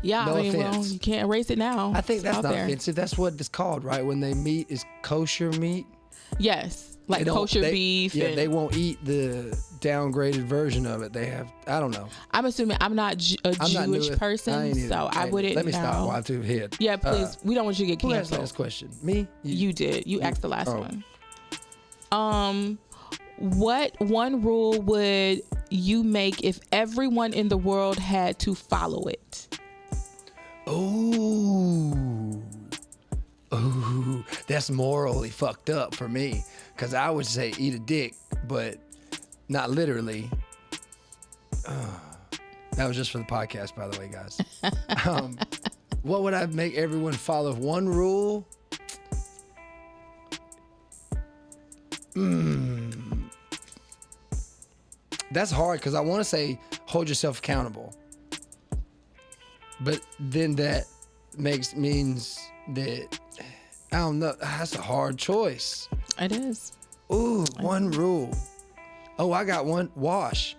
Yeah, No I mean, well, offense. you can't erase it now. I think It's that's out not there. offensive. That's what it's called, right? When they meat is kosher meat. Yes, like They don't- kosher they- beef. Yeah, and they won't eat the downgraded version of it. They have, I don't know. I'm assuming I'm not a I'm not Jewish new. I person, ain't either. so I ain't wouldn't either. Let me know. stop while I'm too ahead. Yeah, please. We don't want you to get Who asked the canceled. last question? Me? You did. You asked the last Oh. one. What one rule would you make if everyone in the world had to follow it? Ooh, that's morally fucked up for me. Cause I would say eat a dick, but not literally. That was just for the podcast, by the way, guys. What would I make everyone follow? One rule? that's hard because I want to say hold yourself accountable, but then that means that I don't know. That's a hard choice. It is. Ooh, one rule. Oh, I got one. Wash.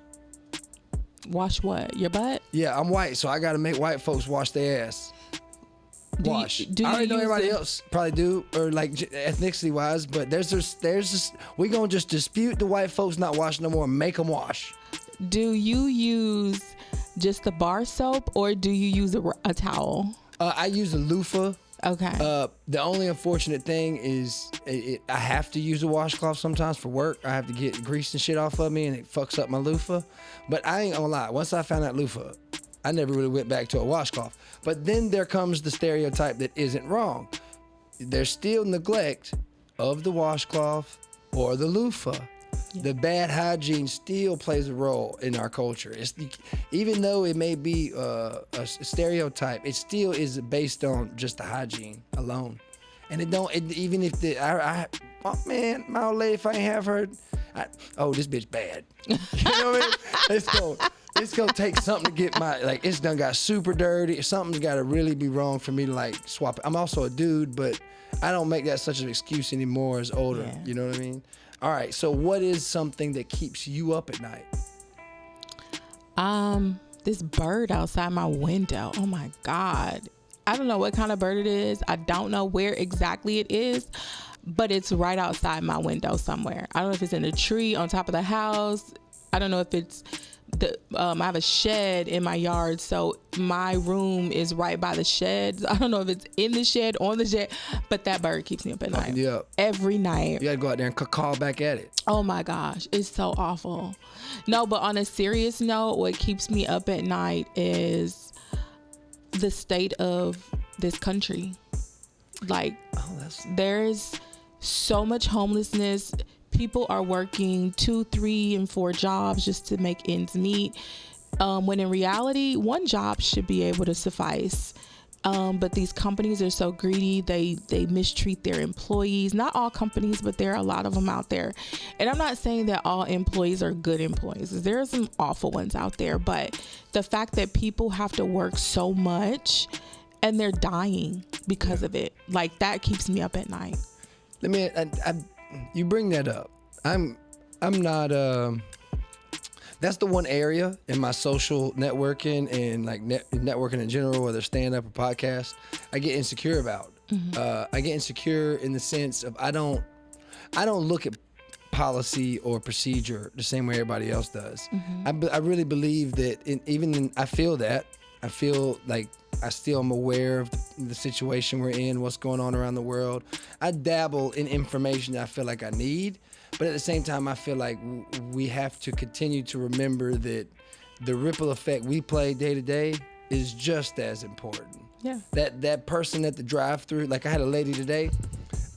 Wash what? Your butt? Yeah, I'm white, so I got to make white folks wash their ass. Wash. Do I already you know use everybody else probably do, or like ethnicity wise, but there's just we gonna just dispute the white folks not washing no more and make them wash. Do you use just the bar soap or do you use a towel? I use a loofah. Okay. The only unfortunate thing is I have to use a washcloth sometimes for work. I have to get grease and shit off of me, and it fucks up my loofah. But I ain't gonna lie. Once I found that loofah, I never really went back to a washcloth. But then there comes the stereotype that isn't wrong. There's still neglect of the washcloth or the loofah. Yeah. The bad hygiene still plays a role in our culture. Even though it may be a stereotype, it still is based on just the hygiene alone. And even if oh man, my old lady, if I ain't have her, this bitch bad. You know what I mean? It's gonna take something to get it's done got super dirty. Something's gotta really be wrong for me to like swap it. I'm also a dude, but I don't make that such an excuse anymore as older. Yeah. You know what I mean? All right, so what is something that keeps you up at night? This bird outside my window. Oh my God. I don't know what kind of bird it is. I don't know where exactly it is, but it's right outside my window somewhere. I don't know if it's in a tree on top of the house. I don't know if it's I have a shed in my yard, so my room is right by the shed. I don't know if it's in the shed, on the shed, but that bird keeps me up at night. Yeah. Every night. You gotta go out there and call back at it. Oh my gosh, it's so awful. No, but on a serious note, what keeps me up at night is the state of this country. There's so much homelessness. People are working 2, 3, and 4 jobs just to make ends meet. When in reality, one job should be able to suffice. But these companies are so greedy. They mistreat their employees. Not all companies, but there are a lot of them out there. And I'm not saying that all employees are good employees. There are some awful ones out there. But the fact that people have to work so much and they're dying because of it, that keeps me up at night. You bring that up. I'm not. That's the one area in my social networking and networking in general, whether stand up or podcast, I get insecure about. Mm-hmm. I get insecure in the sense of I don't look at policy or procedure the same way everybody else does. Mm-hmm. I really believe that I feel like I still am aware of the situation we're in, what's going on around the world. I dabble in information that I feel like I need, but at the same time, I feel like we have to continue to remember that the ripple effect we play day to day is just as important. Yeah. That person at the drive-thru, I had a lady today.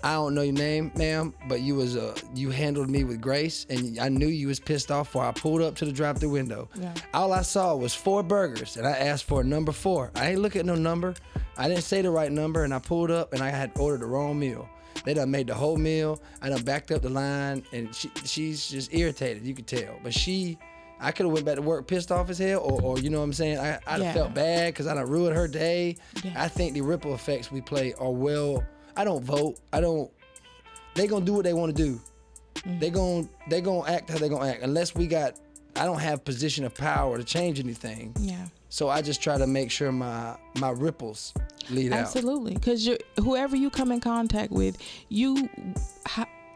I don't know your name, ma'am, but you handled me with grace, and I knew you was pissed off before I pulled up to the drive-thru window. Yeah. All I saw was 4 burgers, and I asked for a number 4. I ain't looking at no number. I didn't say the right number, and I pulled up, and I had ordered the wrong meal. They done made the whole meal. I done backed up the line, and she's just irritated, you could tell. But I could have went back to work pissed off as hell, or you know what I'm saying? I'd have felt bad because I done ruined her day. Yeah. I think the ripple effects we play are I don't vote. They gonna do what they want to do. Mm-hmm. They gonna act how they gonna act. Unless I don't have position of power to change anything. Yeah. So I just try to make sure my ripples lead out. Absolutely, because whoever you come in contact with,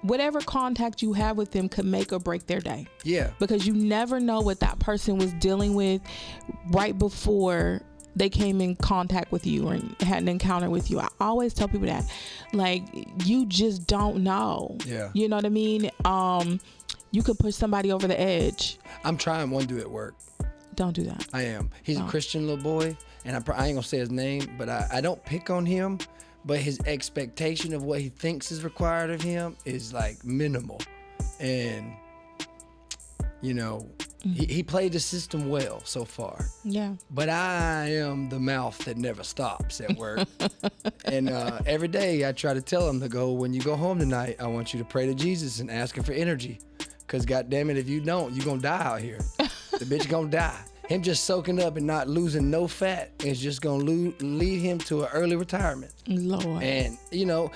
whatever contact you have with them could make or break their day. Yeah. Because you never know what that person was dealing with right before they came in contact with you or had an encounter with you. I always tell people that, you just don't know. Yeah. You know what I mean? You could push somebody over the edge. I'm trying one dude at work. Don't do that. I am. He's a Christian little boy, and I ain't gonna say his name, but I don't pick on him, but his expectation of what he thinks is required of him is minimal. And, he played the system well so far. Yeah. But I am the mouth that never stops at work. And every day I try to tell him to when you go home tonight, I want you to pray to Jesus and ask him for energy. Because goddamn it, if you don't, you gonna die out here. The bitch gonna die. Him just soaking up and not losing no fat is just gonna lead him to an early retirement. Lord. And you know,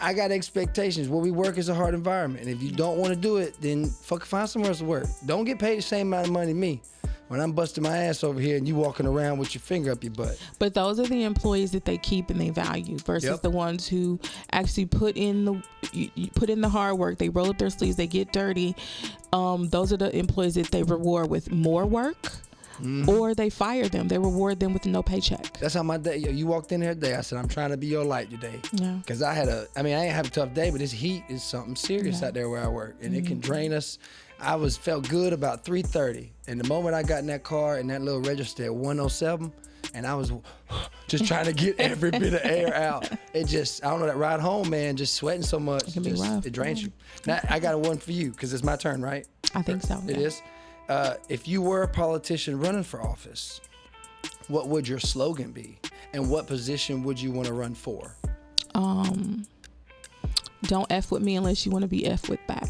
I got expectations. Where we work is a hard environment, and if you don't want to do it, then fucking find somewhere else to work. Don't get paid the same amount of money as me when I'm busting my ass over here and you walking around with your finger up your butt. But those are the employees that they keep and they value versus the ones who actually put in the hard work. They roll up their sleeves, they get dirty. Those are the employees that they reward with more work. Mm-hmm. Or they fire them. They reward them with no paycheck. That's how my day. You walked in here today. I said, I'm trying to be your light today. Yeah. Because I ain't have a tough day, but this heat is something serious out there where I work, and it can drain us. I felt good about 3:30, and the moment I got in that car and that little register at 107, and I was just trying to get every bit of air out. It just, I don't know, that ride home, man, just sweating so much, it can be rough. It drains you. Now I got one for you because it's my turn, right? I think so. It is. If you were a politician running for office, what would your slogan be? And what position would you want to run for? Don't F with me unless you want to be F with back.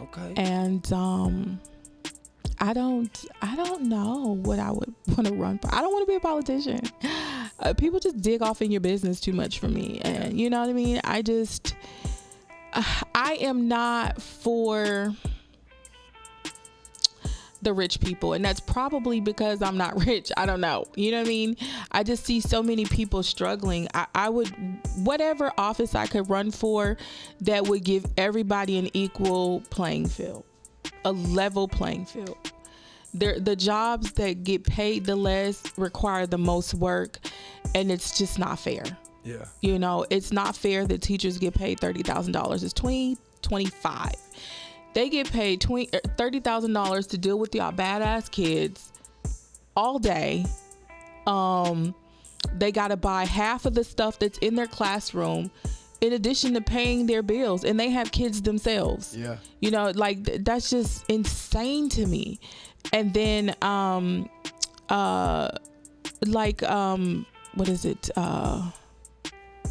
Okay. And I don't know what I would want to run for. I don't want to be a politician. People just dig off in your business too much for me. And you know what I mean? I am not for the rich people, and that's probably because I'm not rich. I don't know. You know what I mean? I just see so many people struggling. I would, whatever office I could run for that would give everybody an equal playing field, a level playing field. The jobs that get paid the less require the most work, and it's just not fair. Yeah. You know, it's not fair that teachers get paid $30,000. It's $25,000. They get paid $30,000 to deal with y'all badass kids all day. They got to buy half of the stuff that's in their classroom in addition to paying their bills, and they have kids themselves. Yeah. You know, like that's just insane to me. And then what is it?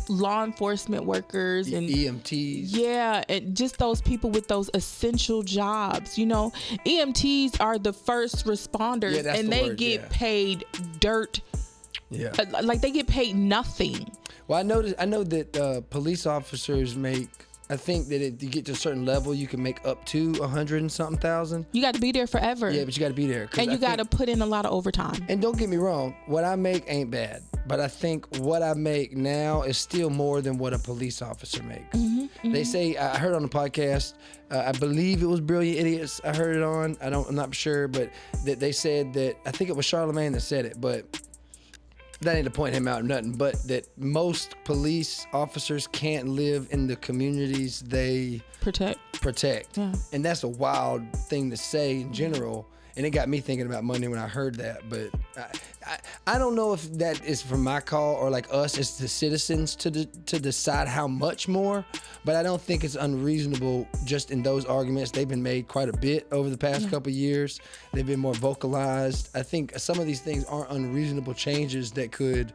Law enforcement workers and EMTs. Yeah, and just those people with those essential jobs. You know, EMTs are the first responders, and they get paid dirt. Yeah, like they get paid nothing. Well, I know that police officers make. I think that if you get to a certain level, you can make up to 100 and something thousand. You got to be there forever. Yeah, but you got to be there. And you got to put in a lot of overtime. And don't get me wrong, what I make ain't bad. But I think what I make now is still more than what a police officer makes. Mm-hmm. They say, I heard on the podcast, I believe it was Brilliant Idiots I heard it on. I'm not sure, but that they said that, I think it was Charlemagne that said it, but that ain't to point him out or nothing, but that most police officers can't live in the communities they protect. Yeah. And that's a wild thing to say in general. And it got me thinking about money when I heard that. But I don't know if that is from my call or like us as the citizens to decide how much more. But I don't think it's unreasonable just in those arguments. They've been made quite a bit over the past couple of years. They've been more vocalized. I think some of these things aren't unreasonable changes that could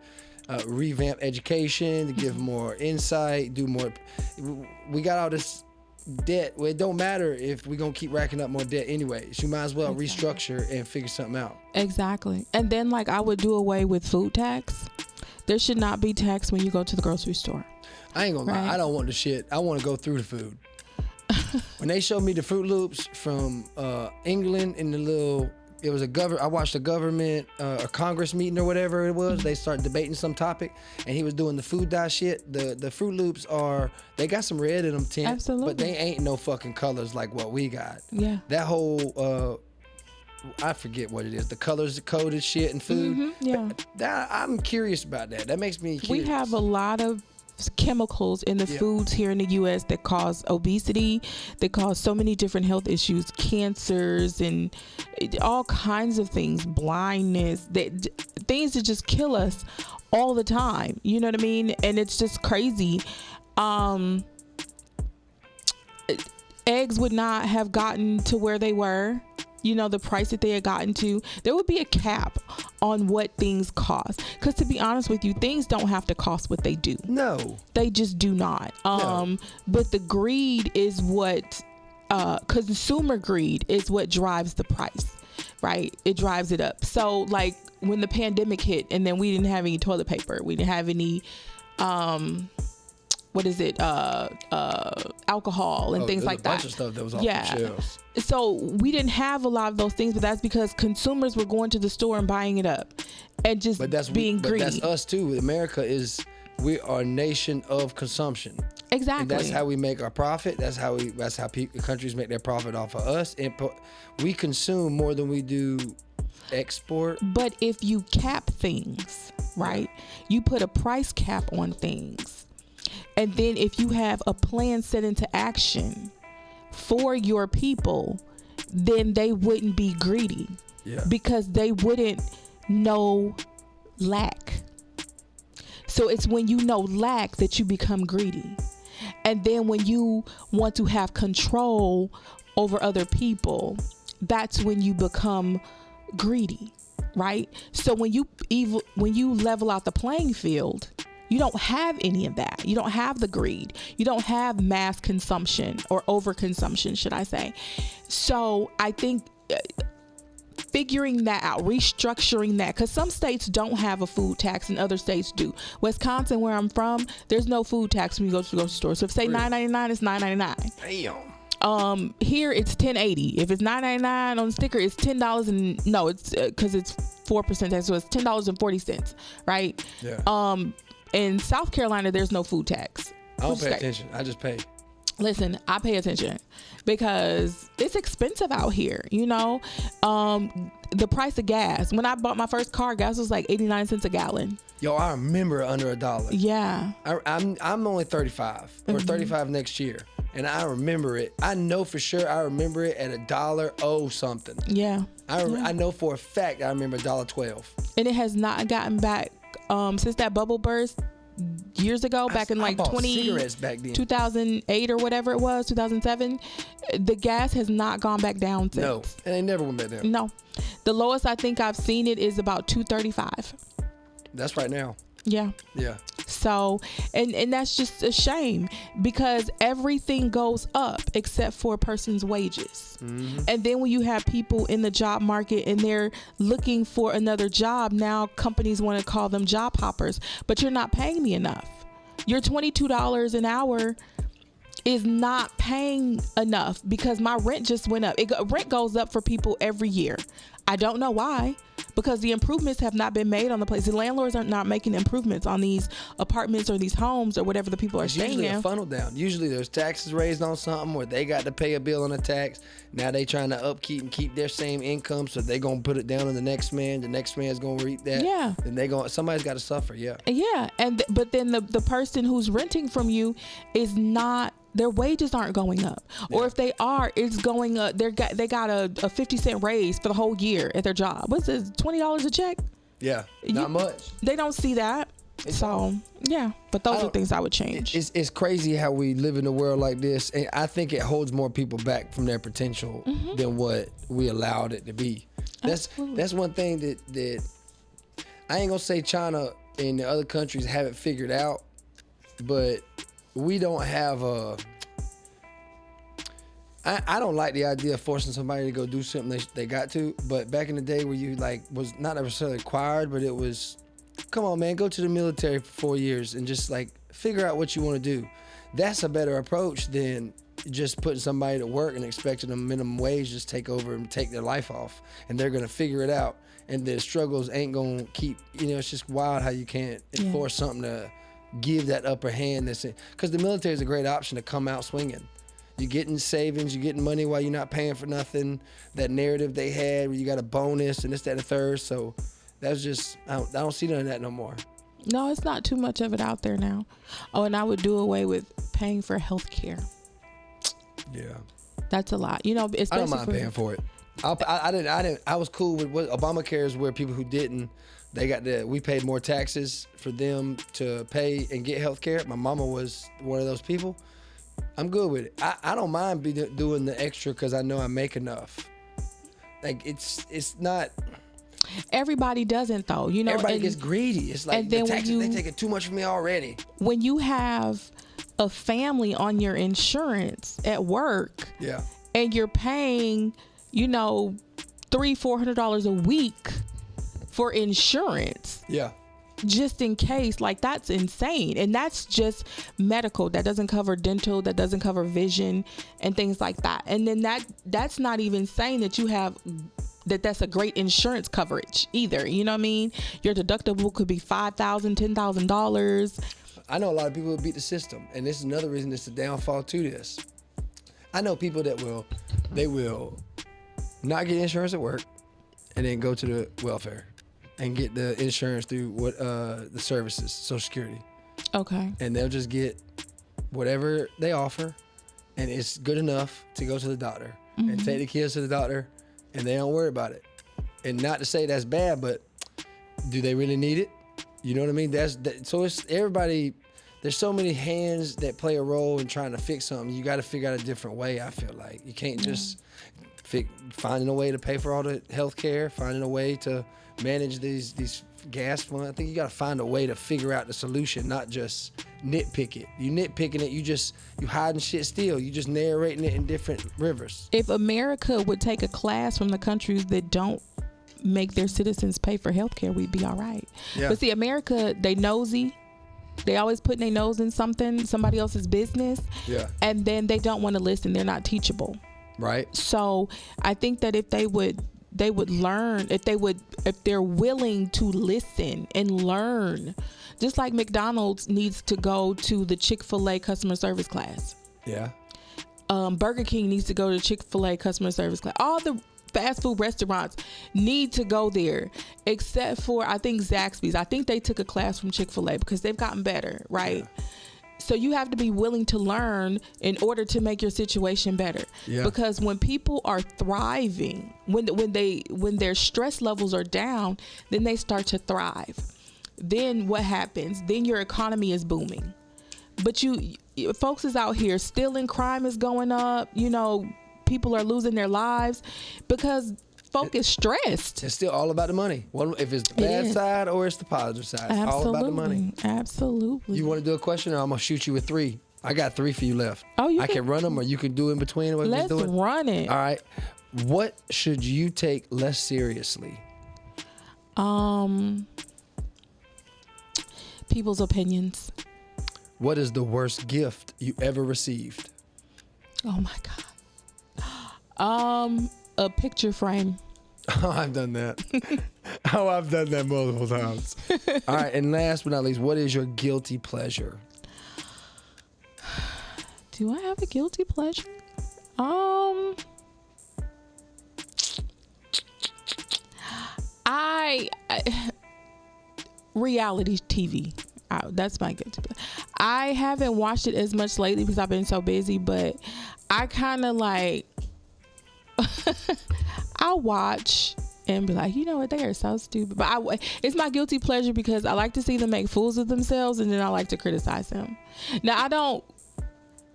revamp education, to give more insight, do more. We got all this debt. Well, it don't matter if we're gonna keep racking up more debt anyways. You might as well restructure and figure something out. Exactly. And then like I would do away with food tax. There should not be tax when you go to the grocery store. I ain't gonna lie, I don't want the shit. I want to go through the food. When they showed me the Fruit Loops from England in the little, it was I watched a government a Congress meeting or whatever it was. They started debating some topic, and he was doing the food dye shit. The Fruit Loops they got some red in them, tint, absolutely, but they ain't no fucking colors like what we got. Yeah, that whole I forget what it is. The colors coded shit and food. Mm-hmm, yeah, I'm curious about that. That makes me curious. We have a lot of chemicals in the foods here in the U.S. that cause obesity, that cause so many different health issues, cancers, and all kinds of things, blindness, things that just kill us all the time. You know what I mean? And it's just crazy. Eggs would not have gotten to where they were. You know, the price that they had gotten to, there would be a cap on what things cost. Because to be honest with you, things don't have to cost what they do. No. They just do not. No. But the greed is what consumer greed is what drives the price, right? It drives it up. So like when the pandemic hit and then we didn't have any toilet paper, we didn't have any alcohol and things like that. A bunch of stuff that was off the shelves. So we didn't have a lot of those things, but that's because consumers were going to the store and buying it up and just being greedy. But that's us too. America we are a nation of consumption. Exactly. And that's how we make our profit. That's how countries make their profit off of us. And we consume more than we do export. But if you cap things, right? You put a price cap on things. And then if you have a plan set into action for your people, then they wouldn't be greedy. Yeah. Because they wouldn't know lack. So it's when you know lack that you become greedy. And then when you want to have control over other people, that's when you become greedy, right? So when you level out the playing field, you don't have any of that. You don't have the greed. You don't have mass consumption or overconsumption, should I say. So I think figuring that out, restructuring that, because some states don't have a food tax and other states do. Wisconsin, where I'm from, there's no food tax when you go to the grocery store. So if say $9.99, it's $9.99. Damn. Here it's $10.80. If it's $9.99 on the sticker, it's $10 and no, it's because it's 4% tax, so it's $10.40, right? Yeah. In South Carolina, there's no food tax. I don't pay attention. I just pay. Listen, I pay attention because it's expensive out here, you know. The price of gas. When I bought my first car, gas was like 89 cents a gallon. Yo, I remember under $1. Yeah. I'm only 35 or 35 next year, and I remember it. I know for sure I remember it at $1 something. Yeah. I know for a fact I remember $1.12. And it has not gotten back since that bubble burst years ago, back in like 2008 or whatever it was, 2007. The gas has not gone back down since. No, and they never went back down. No, the lowest I think I've seen it is about $2.35. That's right now. Yeah. Yeah. So, and that's just a shame because everything goes up except for a person's wages. Mm-hmm. And then when you have people in the job market and they're looking for another job, now companies want to call them job hoppers, but you're not paying me enough. Your $22 an hour is not paying enough because my rent just went up. Rent goes up for people every year. I don't know why, because the improvements have not been made on the place. The landlords are not making improvements on these apartments or these homes or whatever the people are staying in. Usually a funnel down. Usually there's taxes raised on something or they got to pay a bill on a tax. Now they trying to upkeep and keep their same income, so they gonna put it down on the next man. The next man's gonna reap that. Yeah. And somebody's got to suffer. Yeah. Yeah, but then the person who's renting from you is not. Their wages aren't going up, or if they are, it's going up. They got a 50-cent raise for the whole year at their job. What's this? $20 a check? Yeah, not much. They don't see that. Yeah, but those are things I would change. It's crazy how we live in a world like this, and I think it holds more people back from their potential than what we allowed it to be. That's one thing that I ain't gonna say China and the other countries haven't figured out, but we don't have I don't like the idea of forcing somebody to go do something they got to, but back in the day where you was not necessarily required, but it was, come on man, go to the military for 4 years and just figure out what you want to do. That's a better approach than just putting somebody to work and expecting them minimum wage just take over and take their life off, and they're gonna figure it out, and the struggles ain't gonna keep, it's just wild how you can't enforce something to give that upper hand. Because the military is a great option to come out swinging. You're getting savings, you're getting money while you're not paying for nothing. That narrative they had where you got a bonus and this, that, and the third. So that's just, I don't see none of that no more. No, it's not too much of it out there now. Oh, and I would do away with paying for health care. Yeah. That's a lot. Especially I don't mind paying for it. I was cool with what Obamacare is, where people who didn't, we paid more taxes for them to pay and get health care. My mama was one of those people. I'm good with it. I don't mind doing the extra because I know I make enough. It's not. Everybody doesn't though, Everybody gets greedy. It's like and then the taxes, they taking too much from me already. When you have a family on your insurance at work, and you're paying, $300-$400 a week for insurance. Yeah. Just in case. Like, that's insane. And that's just medical. That doesn't cover dental, that doesn't cover vision and things like that. And then that's not even saying that you have that's a great insurance coverage either. You know what I mean? Your deductible could be $5,000, $10,000. I know a lot of people who beat the system, and this is another reason it's a downfall to this. I know people that will not get insurance at work and then go to the welfare and get the insurance through the services, Social Security. Okay. And they'll just get whatever they offer, and it's good enough to go to the doctor and take the kids to the doctor, and they don't worry about it. And not to say that's bad, but do they really need it? You know what I mean? So it's everybody. There's so many hands that play a role in trying to fix something. You got to figure out a different way. I feel like you can't just finding a way to pay for all the health care, finding a way to manage these gas funds. I think you got to find a way to figure out the solution, not just nitpick it. You nitpicking it, you hiding shit still. You just narrating it in different rivers. If America would take a class from the countries that don't make their citizens pay for health care, we'd be all right. Yeah. But see, America, they nosy. They always putting their nose in somebody else's business. Yeah. And then they don't want to listen. They're not teachable. Right. So I think that if they would learn, if they're willing to listen and learn, just like McDonald's needs to go to the Chick-fil-A customer service class. Yeah. Burger King needs to go to Chick-fil-A customer service class. All the fast food restaurants need to go there, except for, I think, Zaxby's. I think they took a class from Chick-fil-A because they've gotten better, right? Yeah. So you have to be willing to learn in order to make your situation better. Yeah. Because when people are thriving, when their stress levels are down, then they start to thrive. Then what happens? Then your economy is booming. But folks is out here stealing, crime is going up, people are losing their lives because folk is stressed. It's still all about the money. If it's the bad side or it's the positive side, it's all about the money. Absolutely. You want to do a question, or I'm gonna shoot you with 3? I got 3 for you left. Oh, I can run them, or you can do in between. Let's run it. All right. What should you take less seriously? People's opinions. What is the worst gift you ever received? Oh my God. A picture frame. Oh, I've done that. I've done that multiple times. All right, and last but not least, what is your guilty pleasure? Do I have a guilty pleasure? Reality TV. That's my guilty pleasure. I haven't watched it as much lately because I've been so busy, but I kind of like I'll watch and be like, you know what, they are so stupid. But it's my guilty pleasure because I like to see them make fools of themselves, and then I like to criticize them. Now, I don't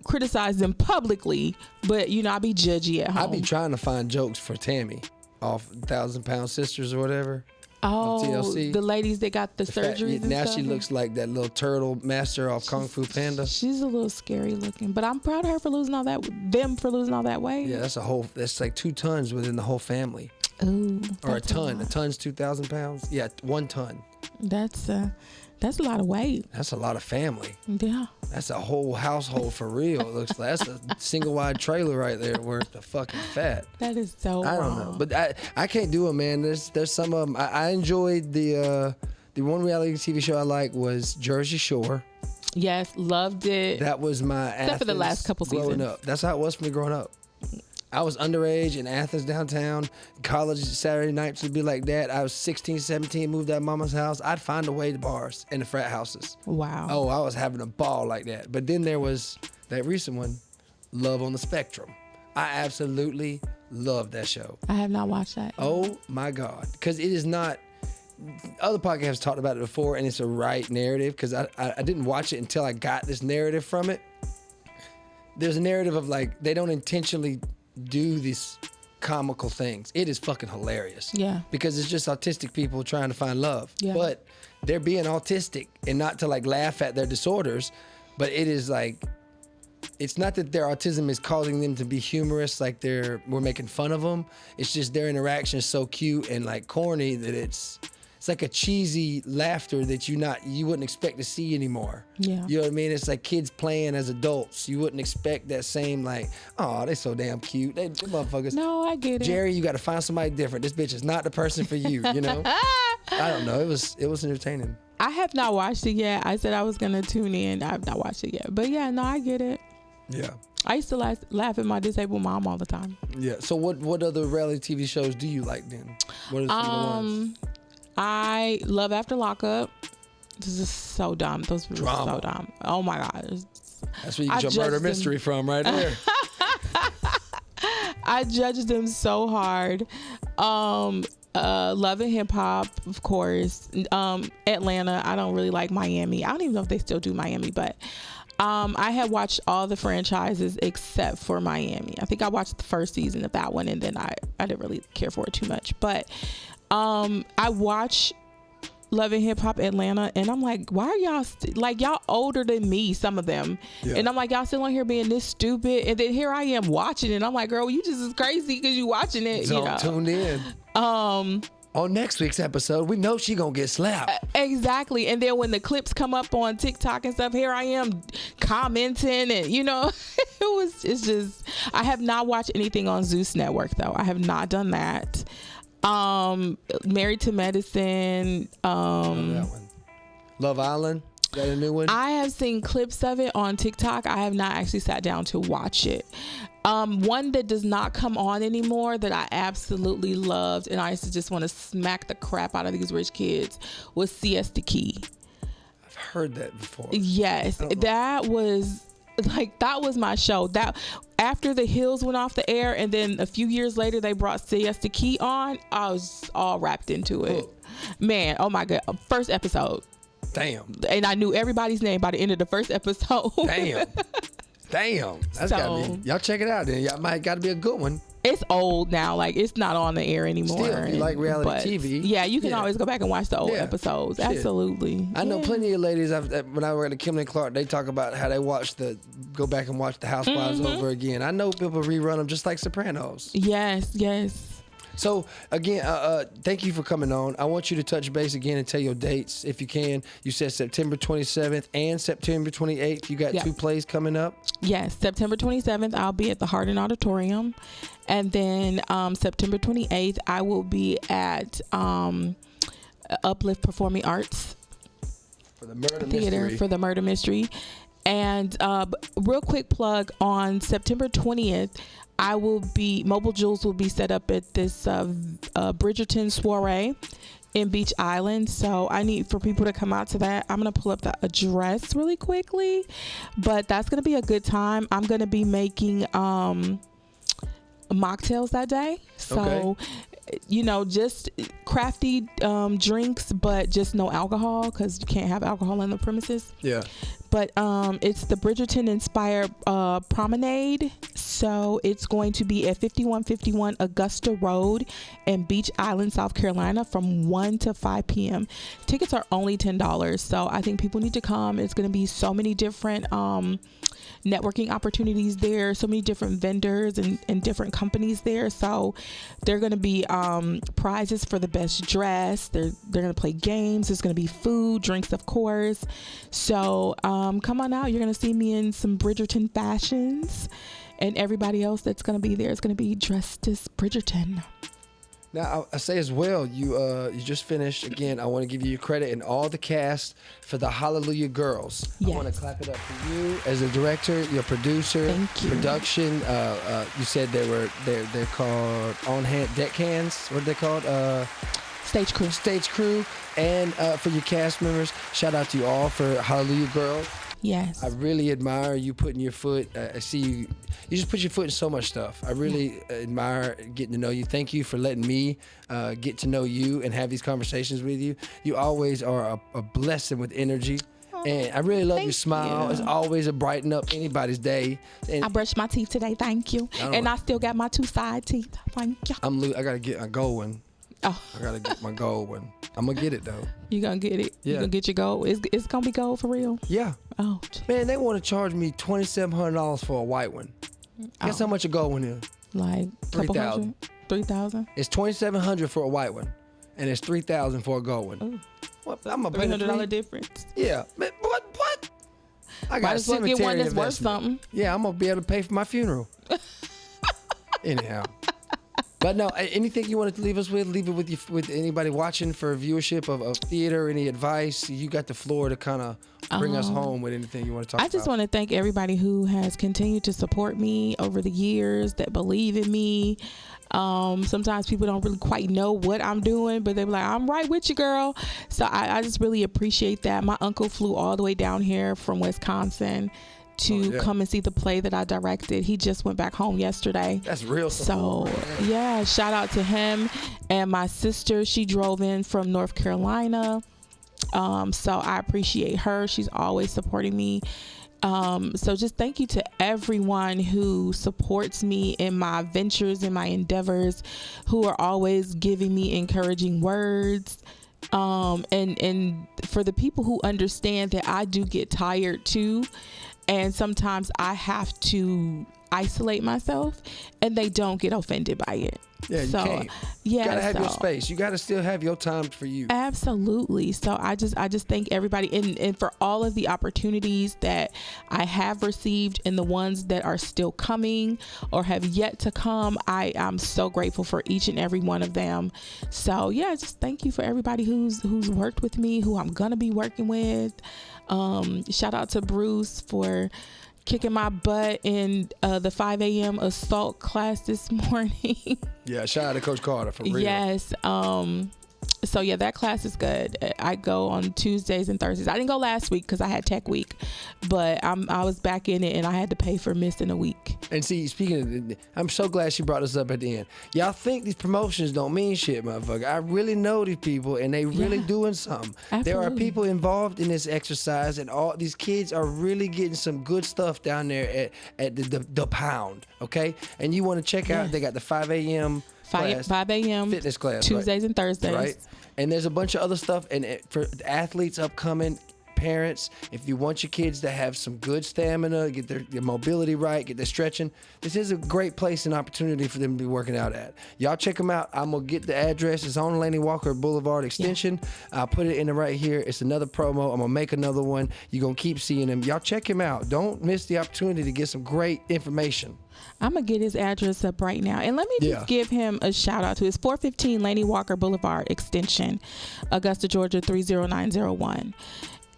criticize them publicly, but I be judgy at home. I be trying to find jokes for Tammy off 1,000 Pound Sisters or whatever. Oh, TLC. The ladies that got the surgeries and now stuff. She looks like that little turtle master off Kung Fu Panda. She's a little scary looking, but I'm proud of her for losing all that weight. Yeah, that's like 2 tons within the whole family. Ooh. Or a ton. A ton's 2,000 pounds. Yeah, 1 ton. That's a lot of weight. That's a lot of family. Yeah. That's a whole household for real. It looks like that's a single wide trailer right there worth the fucking fat. That is so I don't know, but I can't do it, man. There's some of them. I enjoyed the one reality TV show I liked was Jersey Shore. Yes, loved it. That was my except for the last couple growing seasons. up. That's how it was for me growing up. I was underage in Athens downtown. College Saturday nights would be like that. I was 16, 17, moved out of mama's house. I'd find a way to bars and the frat houses. Wow. Oh, I was having a ball like that. But then there was that recent one, Love on the Spectrum. I absolutely love that show. I have not watched that. Oh my God. Because it is not, other podcasts talked about it before, and it's a right narrative because I didn't watch it until I got this narrative from it. There's a narrative of like, they don't intentionally do these comical things. It is fucking hilarious. Yeah. Because it's just autistic people trying to find love. Yeah. But they're being autistic, and not to like laugh at their disorders, but it is like it's not that their autism is causing them to be humorous, like we're making fun of them. It's just their interaction is so cute and like corny that it's like a cheesy laughter that you wouldn't expect to see anymore. Yeah. You know what I mean? It's like kids playing as adults. You wouldn't expect that same like, oh, they're so damn cute. They motherfuckers. No, I get it. Jerry, you got to find somebody different. This bitch is not the person for you. You know? I don't know. It was entertaining. I have not watched it yet. I said I was gonna tune in. I have not watched it yet. But yeah, no, I get it. Yeah. I used to laugh at my disabled mom all the time. Yeah. So what other reality TV shows do you like then? What are some of the ones? I love After Lockup. This is so dumb. Those people are so dumb. Oh my God. That's where you get your murder mystery from right there. I judge them so hard. Love and Hip Hop, of course. Atlanta. I don't really like Miami. I don't even know if they still do Miami, but I had watched all the franchises except for Miami. I think I watched the first season of that one, and then I didn't really care for it too much. But I watch Love and Hip Hop Atlanta, and I'm like, why are y'all like y'all older than me, some of them, and I'm like, y'all still on here being this stupid, and then here I am watching it. I'm like, girl, you just as crazy because you watching it. So tuned in. On next week's episode, we know she gonna get slapped. Exactly. And then when the clips come up on TikTok and stuff, here I am commenting, and it's just, I have not watched anything on Zeus Network though. I have not done that. Married to Medicine. That one. Love Island. Is that a new one? I have seen clips of it on TikTok. I have not actually sat down to watch it. One that does not come on anymore that I absolutely loved, and I used to just want to smack the crap out of these rich kids, was Siesta Key. I've heard that before. Yes, that was my show. That after The Hills went off the air, and then a few years later they brought Siesta Key on, I was all wrapped into it. Man, oh my God, first episode. Damn. And I knew everybody's name by the end of the first episode. Damn. That's gotta be. Y'all check it out then. Y'all might gotta be a good one. It's old now. Like, it's not on the air anymore. Still, if you like reality TV. Yeah, you can always go back and watch the old episodes. Shit. Absolutely. I know plenty of ladies, when I worked at Kimberly Clark, they talk about how they go back and watch the Housewives over again. I know people rerun them just like Sopranos. Yes. So, again, thank you for coming on. I want you to touch base again and tell your dates if you can. You said September 27th and September 28th. You got 2 plays coming up? Yes. September 27th, I'll be at the Hardin Auditorium. And then September 28th, I will be at Uplift Performing Arts for the Murder Theater Mystery. For the Murder Mystery. And real quick plug, on September 20th, Mobile Jules will be set up at this Bridgerton soiree in Beach Island. So I need for people to come out to that. I'm going to pull up the address really quickly, but that's going to be a good time. I'm going to be making mocktails that day. So, just crafty drinks, but just no alcohol, because you can't have alcohol in the premises. Yeah. But it's the Bridgerton inspired promenade. So it's going to be at 5151 Augusta Road in Beach Island, South Carolina, from 1 to 5 p.m. Tickets are only $10. So I think people need to come. It's going to be so many different networking opportunities there, so many different vendors and different companies there. So they're going to be prizes for the best dress. They're going to play games. There's going to be food, drinks, of course. So come on out. You're going to see me in some Bridgerton fashions, and everybody else that's going to be there is going to be dressed as Bridgerton. Now, I say as well, you just finished. Again, I want to give you credit and all the cast for the Hallelujah Girls. Yes. I want to clap it up for you as a director, your producer, Thank you. Production. You said they're called deckhands. What are they called? Stage crew. Stage crew. And for your cast members, shout out to you all for Hallelujah Girls. Yes. I really admire you putting your foot. I see you. You just put your foot in so much stuff. I really admire getting to know you. Thank you for letting me get to know you and have these conversations with you. You always are a blessing with energy. And I really love your smile. It's always a brighten up anybody's day. And I brushed my teeth today. Thank you. I still got my 2 side teeth. Thank you. I gotta get a gold one. Oh. I gotta get my gold one. I'm gonna get it though. You gonna get it? Yeah. You gonna get your gold? It's gonna be gold for real? Yeah. Oh. Man, they want to charge me $2,700 for a white one. Guess how much a gold one is? Like $3,000. 3,000. It's $2,700 for a white one, and it's $3,000 for a gold one. Ooh. What? I'm gonna pay the $300 difference. Yeah. Man, what? I got Might a as well cemetery get one that's worth investment. something. Yeah, I'm gonna be able to pay for my funeral. Anyhow. But no, anything you wanted to leave us with? Leave it with anybody watching for viewership of theater. Any advice? You got the floor to kind of bring us home with anything you want to talk about. I just want to thank everybody who has continued to support me over the years, that believe in me. Sometimes people don't really quite know what I'm doing, but they're like, I'm right with you, girl. So I just really appreciate that. My uncle flew all the way down here from Wisconsin to come and see the play that I directed. He just went back home yesterday. That's real support. So yeah, shout out to him. And my sister, she drove in from North Carolina. So I appreciate her. She's always supporting me. So just thank you to everyone who supports me in my ventures and my endeavors, who are always giving me encouraging words. And for the people who understand that I do get tired too, and sometimes I have to isolate myself, and they don't get offended by it. Yeah, you can't. Yeah, you gotta have your space. You gotta still have your time for you. Absolutely. So I just thank everybody, and for all of the opportunities that I have received and the ones that are still coming or have yet to come. I'm so grateful for each and every one of them. So yeah, just thank you for everybody who's worked with me, who I'm gonna be working with. Shout out to Bruce for kicking my butt in the 5 a.m. assault class this morning. Yeah, shout out to Coach Carter for real. Yes. So yeah, that class is good. I go on Tuesdays and Thursdays. I didn't go last week because I had tech week, but I was back in it, and I had to pay for missing a week. And see, speaking of, I'm so glad she brought this up at the end. Y'all think these promotions don't mean shit, motherfucker. I really know these people, and they really doing something. Absolutely. There are people involved in this exercise, and all these kids are really getting some good stuff down there at the pound, okay? And you want to check out, they got the 5 a.m. 5 a.m. fitness class, Tuesdays and Thursdays. Right. And there's a bunch of other stuff. And for the athletes upcoming, parents, if you want your kids to have some good stamina, get their mobility right, get their stretching, this is a great place and opportunity for them to be working out at. Y'all check them out. I'm going to get the address. It's on Laney Walker Boulevard Extension. Yeah. I'll put it in the right here. It's another promo. I'm going to make another one. You're going to keep seeing them. Y'all check him out. Don't miss the opportunity to get some great information. I'm going to get his address up right now. And let me just give him a shout out to his 415 Laney Walker Boulevard Extension, Augusta, Georgia, 30901.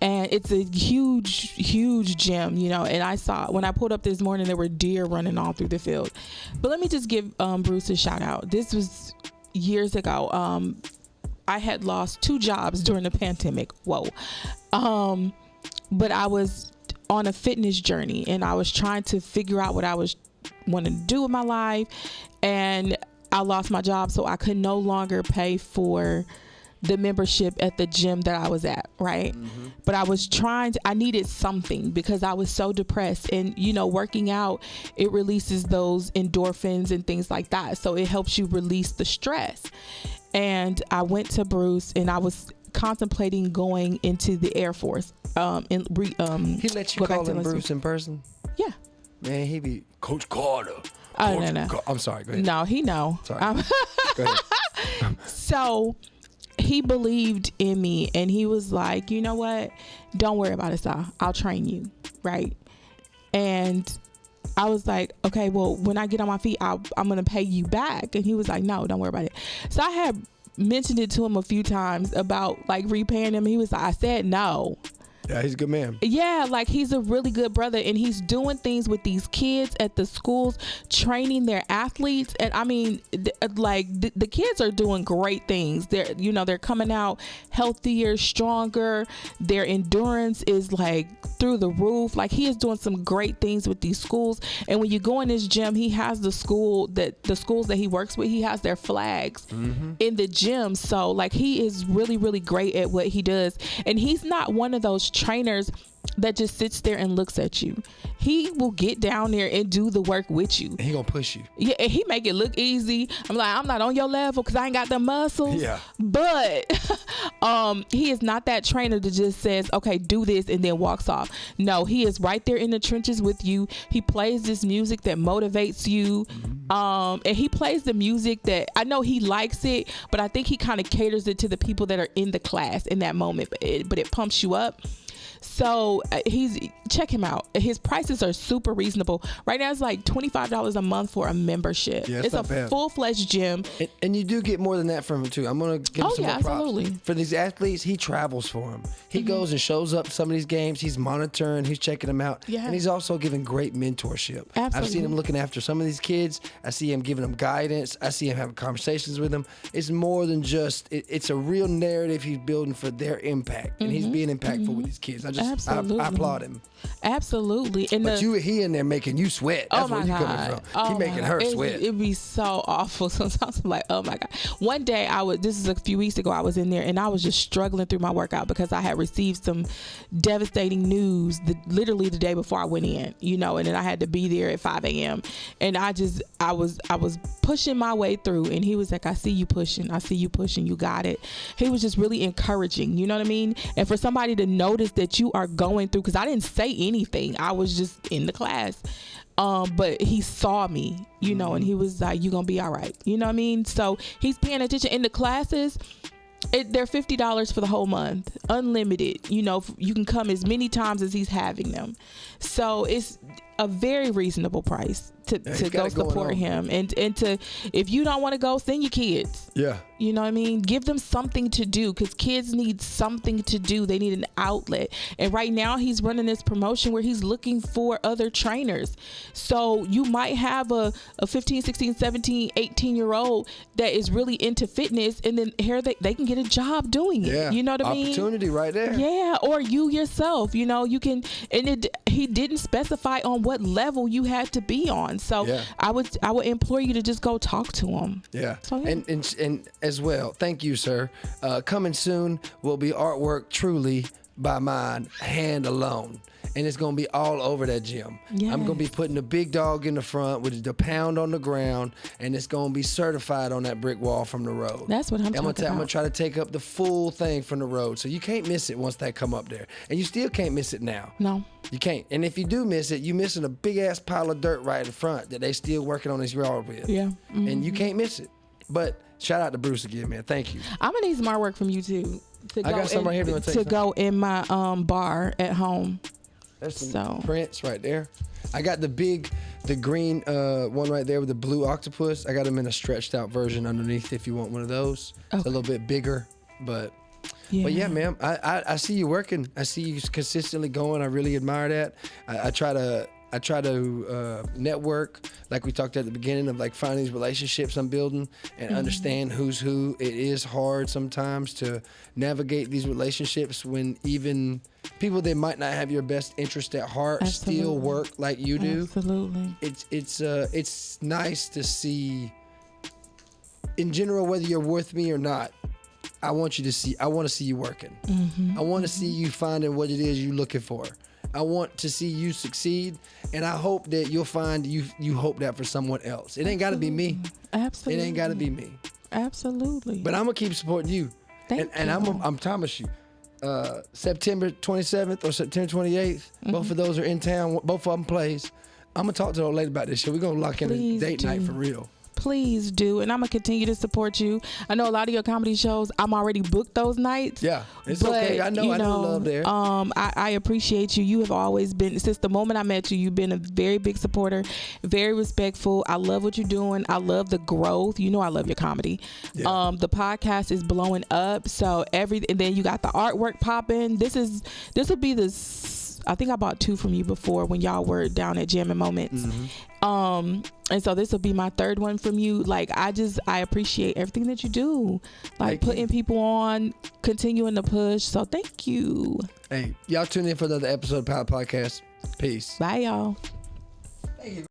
And it's a huge gym, you know, and I saw when I pulled up this morning, there were deer running all through the field. But let me just give Bruce a shout out. This was years ago. I had lost 2 jobs during the pandemic. Whoa. But I was on a fitness journey, and I was trying to figure out what I was wanting to do with my life, and I lost my job, so I could no longer pay for the membership at the gym that I was at, right? Mm-hmm. But I needed something because I was so depressed, and you know, working out, it releases those endorphins and things like that, so it helps you release the stress. And I went to Bruce, and I was contemplating going into the Air Force. He let you call him Bruce in person? Yeah. Man, he be Coach Carter. Oh, no. I'm sorry. Go ahead. No, he know. Sorry. Go ahead. So he believed in me, and he was like, you know what? Don't worry about it, Sa. I'll train you, right? And I was like, okay, well, when I get on my feet, I'm going to pay you back. And he was like, no, don't worry about it. So I had mentioned it to him a few times about like repaying him. He was like, I said no. Yeah, he's a good man. Yeah, like he's a really good brother, and he's doing things with these kids at the schools, training their athletes. And I mean, the kids are doing great things. They're coming out healthier, stronger. Their endurance is like through the roof. Like he is doing some great things with these schools. And when you go in his gym, he has the schools that he works with, he has their flags in the gym. So like he is really, really great at what he does. And he's not one of those trainers that just sits there and looks at you. He will get down there and do the work with you. He gonna push you. Yeah, and he make it look easy. I'm like, I'm not on your level because I ain't got the muscles. Yeah. But he is not that trainer that just says, okay, do this and then walks off. No, he is right there in the trenches with you. He plays this music that motivates you. And he plays the music that I know he likes it, but I think he kind of caters it to the people that are in the class in that moment. But it pumps you up. So check him out. His prices are super reasonable. Right now it's like $25 a month for a membership. Yeah, it's a bad. full-fledged gym. And you do get more than that from him too. I'm gonna give him some more props. Absolutely. For these athletes, he travels for them. He goes and shows up to some of these games. He's monitoring. He's checking them out. Yeah. And he's also giving great mentorship. Absolutely. I've seen him looking after some of these kids. I see him giving them guidance. I see him having conversations with them. It's more than just. It's a real narrative he's building for their impact, and he's being impactful with these kids. I applaud him. Absolutely. And But he in there making you sweat. That's where you coming from. He making her sweat. It'd be so awful sometimes. I'm like, oh my God. One day this is a few weeks ago, I was in there and I was just struggling through my workout because I had received some devastating news literally the day before I went in, and then I had to be there at 5 a.m. And I was pushing my way through, and he was like, I see you pushing, you got it. He was just really encouraging, you know what I mean? And for somebody to notice that you are going through, because I didn't say anything, I was just in the class, but he saw me, and he was like, you gonna be all right, you know what I mean? So he's paying attention. In the classes, they're $50 for the whole month, unlimited. You can come as many times as he's having them, so it's a very reasonable price to go support him, and to, if you don't want to go, send your kids. Yeah. You know what I mean? Give them something to do, because kids need something to do. They need an outlet. And right now he's running this promotion where he's looking for other trainers. So you might have a 15, 16, 17, 18-year-old that is really into fitness, and then here they can get a job doing it. Yeah. You know what I mean? Opportunity right there. Yeah. Or you yourself, you can, and he didn't specify on what level you had to be on. So yeah. I would implore you to just go talk to him. Yeah. So, yeah. And as well, thank you, sir. Coming soon will be artwork truly by my hand alone. And it's going to be all over that gym. Yes. I'm going to be putting the big dog in the front with the pound on the ground, and it's going to be certified on that brick wall from the road. That's what I'm talking about. I'm going to try to take up the full thing from the road, so you can't miss it once that come up there. And you still can't miss it now. No. You can't. And if you do miss it, you're missing a big-ass pile of dirt right in front that they still working on this yard with. Yeah. Mm-hmm. And you can't miss it. But shout out to Bruce again, man. Thank you. I'm going to need some artwork from you, too. I got some right here. To go in my bar at home. There's some prints right there. I got the green one right there with the blue octopus. I got them in a stretched out version underneath if you want one of those. Okay. It's a little bit bigger, but yeah, ma'am. I see you working. I see you consistently going. I really admire that. I try to network, like we talked at the beginning, of like finding these relationships I'm building and understand who's who. It is hard sometimes to navigate these relationships when even people that might not have your best interest at heart still work like you do. Absolutely. It's nice to see, in general, whether you're with me or not. I want to see you working. I want to see you finding what it is you're looking for. I want to see you succeed, and I hope that you'll find you hope that for someone else. It ain't got to be me. Absolutely. It ain't got to be me. Absolutely. But I'm gonna keep supporting you. Thank you. And I'm promise you, September 27th or September 28th, both of those are in town. Both of them plays. I'm gonna talk to the old lady about this shit. We're gonna lock in a date night for real. Please do, and I'm gonna continue to support you. I know a lot of your comedy shows, I'm already booked those nights. Yeah, it's okay. I know love there. I appreciate you. You have always been, since the moment I met you, you've been a very big supporter, very respectful. I love what you're doing. I love the growth. I love your comedy. Yeah. The podcast is blowing up. So and then you got the artwork popping. This will be I think I bought 2 from you before when y'all were down at Jam and Moments. And so this will be my 3rd one from you. Like, I appreciate everything that you do. Like, putting people on, continuing to push. So thank you. Hey, y'all tune in for another episode of Power Podcast. Peace. Bye, y'all. Thank you.